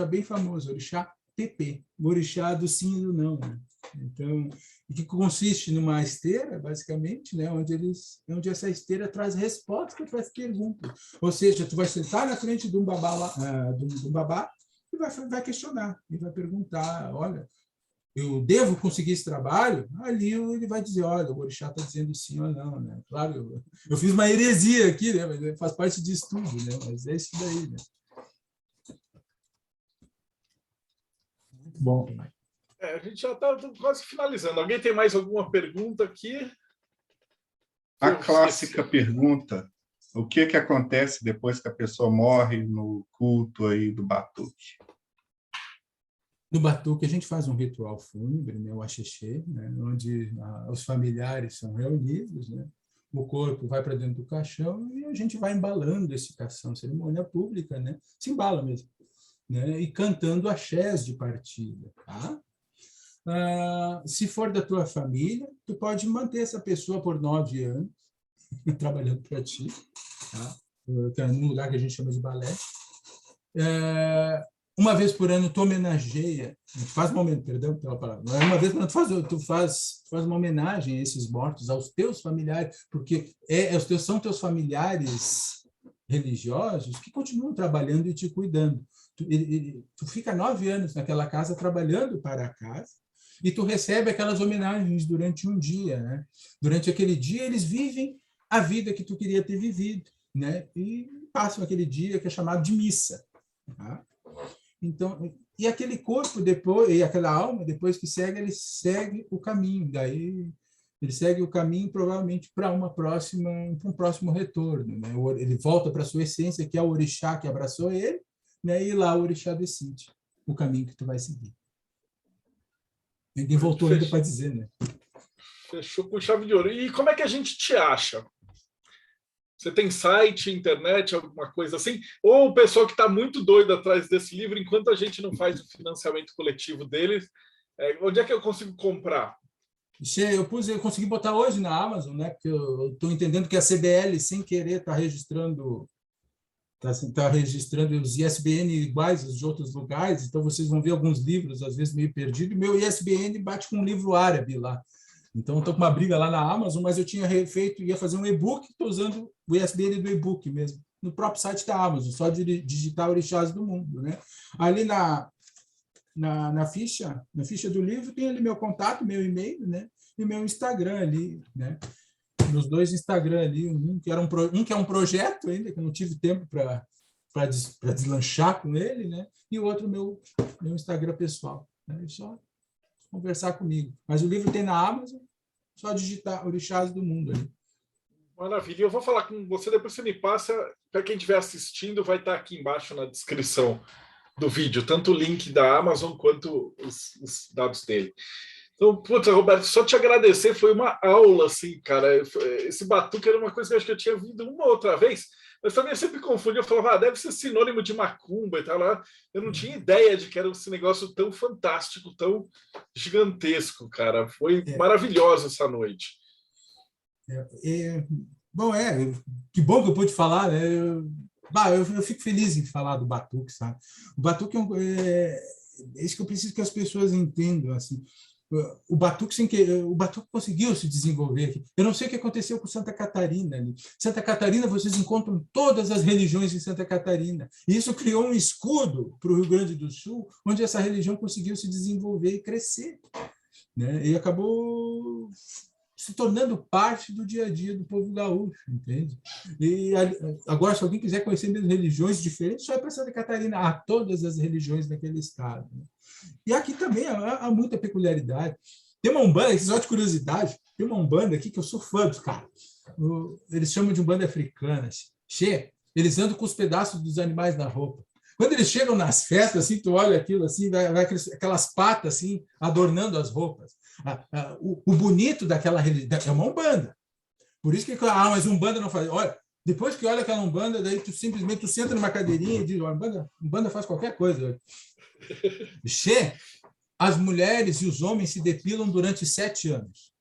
bem famoso, orixá PP, o orixá do sim e do não, né? Então, que consiste numa esteira, basicamente, né, onde essa esteira traz resposta para as perguntas. Ou seja, tu vai sentar na frente de um babá, de um babá e vai questionar, e vai perguntar, olha, eu devo conseguir esse trabalho? Ali ele vai dizer, olha, o orixá está dizendo sim ou não, né? Claro, eu fiz uma heresia aqui, né? Mas faz parte disso tudo, né? Mas é isso daí, né? Muito bom. A gente já está quase finalizando. Alguém tem mais alguma pergunta aqui? A clássica pergunta: o que acontece depois que a pessoa morre no culto aí do batuque? No batuque, a gente faz um ritual fúnebre, né, o axixê, né, onde os familiares são reunidos, né, o corpo vai para dentro do caixão e a gente vai embalando esse caixão, cerimônia pública, né, se embala mesmo, né, e cantando axés de partida. Tá? Se for da tua família, tu pode manter essa pessoa por 9 anos, trabalhando para ti, tá? Num lugar que a gente chama de balé. Uma vez por ano tu homenageia, faz uma homenagem, perdão pela palavra, uma vez por ano tu faz uma homenagem a esses mortos, aos teus familiares, porque são teus familiares religiosos que continuam trabalhando e te cuidando. Tu fica 9 anos naquela casa trabalhando para a casa e tu recebe aquelas homenagens durante um dia, né? Durante aquele dia eles vivem a vida que tu queria ter vivido, né? E passam aquele dia que é chamado de missa, tá? Então, e aquele corpo depois, e aquela alma, depois que segue, ele segue o caminho. Daí ele segue o caminho provavelmente para um próximo retorno, né? Ele volta para a sua essência, que é o orixá que abraçou ele, né? E lá o orixá decide o caminho que tu vai seguir. Ninguém voltou ainda para dizer, né? Fechou com chave de ouro. E como é que a gente te acha? Você tem site, internet, alguma coisa assim? Ou o pessoal que está muito doido atrás desse livro, enquanto a gente não faz o financiamento coletivo deles, onde é que eu consigo comprar? Eu consegui botar hoje na Amazon, né? Porque eu estou entendendo que a CBL, sem querer, está registrando os ISBN iguais aos de outros lugares, então vocês vão ver alguns livros, às vezes meio perdido. Meu ISBN bate com um livro árabe lá. Então, estou com uma briga lá na Amazon, mas eu tinha ia fazer um e-book, estou usando o ISBN do e-book mesmo, no próprio site da Amazon, só de digitar Orixás do Mundo, né? Ali na ficha do livro tem ali meu contato, meu e-mail, né? E meu Instagram ali, né? Nos 2 Instagram ali, um que é um projeto ainda, que eu não tive tempo para deslanchar com ele, né? E o outro meu Instagram pessoal, né? É só conversar comigo. Mas o livro tem na Amazon, só digitar Orixás do Mundo ali. Maravilha. Eu vou falar com você, depois você me passa, para quem estiver assistindo, vai estar aqui embaixo na descrição do vídeo, tanto o link da Amazon quanto os dados dele. Então, puta, Roberto, só te agradecer, foi uma aula, assim, cara. Esse batuque era uma coisa que eu acho que eu tinha vindo uma outra vez, mas também eu sempre confundi, eu falava, deve ser sinônimo de macumba e tal. Eu não tinha ideia de que era esse negócio tão fantástico, tão gigantesco, cara. Foi maravilhosa essa noite. Bom, que bom que eu pude falar, né? Eu fico feliz em falar do batuque, sabe? O batuque é isso que eu preciso que as pessoas entendam, assim. O batuque conseguiu se desenvolver aqui. Eu não sei o que aconteceu com Santa Catarina. Ali. Santa Catarina, vocês encontram todas as religiões em Santa Catarina. E isso criou um escudo para o Rio Grande do Sul, onde essa religião conseguiu se desenvolver e crescer, né? E acabou se tornando parte do dia a dia do povo gaúcho, entende? E agora, se alguém quiser conhecer mesmo religiões diferentes, só é para Santa Catarina. Há todas as religiões daquele estado, né? E aqui também há muita peculiaridade. Tem uma umbanda, só de curiosidade, tem uma umbanda aqui que eu sou fã dos caras. Eles chamam de umbanda africana. Eles andam com os pedaços dos animais na roupa. Quando eles chegam nas festas, assim, tu olha aquilo, assim, vai aquelas patas assim, adornando as roupas. O bonito daquela religião é uma umbanda. Por isso que, mas umbanda não faz. Olha, depois que olha aquela umbanda, daí tu simplesmente senta numa cadeirinha e diz, umbanda faz qualquer coisa. as mulheres e os homens se depilam durante 7 anos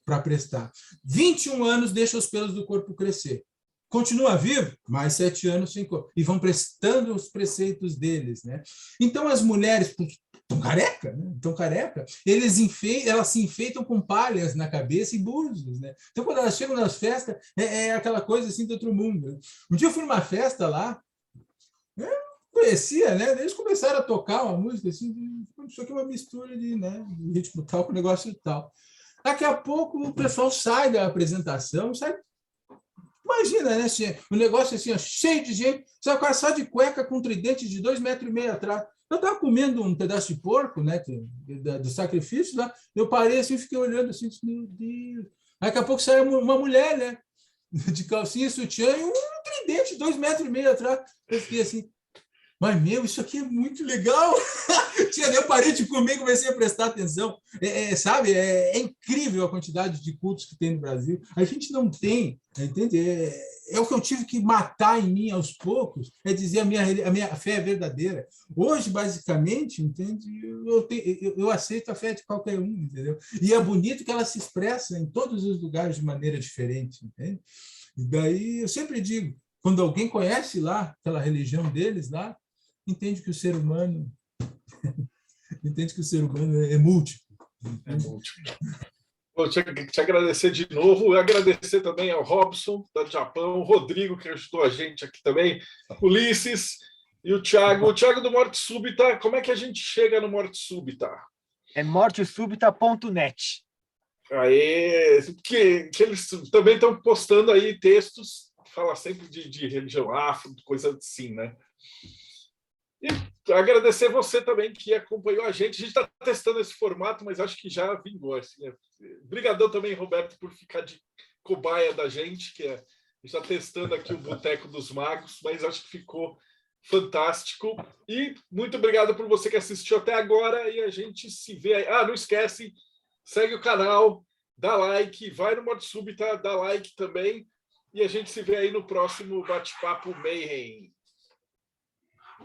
para prestar. 21 anos deixa os pelos do corpo crescer. Continua vivo, mais 7 anos sem corpo. E vão prestando os preceitos deles, né? Então, as mulheres estão careca, né? Estão careca. Elas se enfeitam com palhas na cabeça e búzios, né? Então, quando elas chegam nas festas, é aquela coisa assim do outro mundo. Né? Um dia eu fui numa festa lá, eu conhecia, né? Eles começaram a tocar uma música assim, isso aqui é uma mistura de, né, de ritmo tal com negócio tal. Daqui a pouco o pessoal sai da apresentação, sai. Imagina, né? O negócio assim, ó, cheio de gente, sai o cara só de cueca com um tridente de 2,5 metros atrás. Eu estava comendo um pedaço de porco, né? Do sacrifício lá. Eu parei assim, fiquei olhando assim, meu Deus. Daqui a pouco saiu uma mulher, né? De calcinha, sutiã e um tridente de 2,5 metros atrás. Eu fiquei assim, mas, meu, isso aqui é muito legal. Eu parei de comer e comecei a prestar atenção. Sabe? É incrível a quantidade de cultos que tem no Brasil. A gente não tem, entende? É o que eu tive que matar em mim aos poucos, é dizer a minha fé é verdadeira. Hoje, basicamente, entende? Eu aceito a fé de qualquer um, entendeu? E é bonito que ela se expressa em todos os lugares de maneira diferente, entende? E daí eu sempre digo, quando alguém conhece lá aquela religião deles lá, entende que o ser humano é múltiplo. É múltiplo. Vou te agradecer de novo, agradecer também ao Robson, do Japão, o Rodrigo, que ajudou a gente aqui também, Ulisses e o Thiago. O Thiago do Morte Súbita, como é que a gente chega no Morte Súbita? É mortesúbita.net. Aí, que eles também estão postando aí textos, fala sempre de religião afro, coisa assim, né? E agradecer você também que acompanhou a gente. A gente está testando esse formato, mas acho que já vingou. Assim, Obrigadão também, Roberto, por ficar de cobaia da gente, que a gente está testando aqui o Boteco dos Magos, mas acho que ficou fantástico. E muito obrigado por você que assistiu até agora e a gente se vê aí. Não esquece, segue o canal, dá like, vai no Morte Súbita, dá like também e a gente se vê aí no próximo Bate-Papo Mayhem.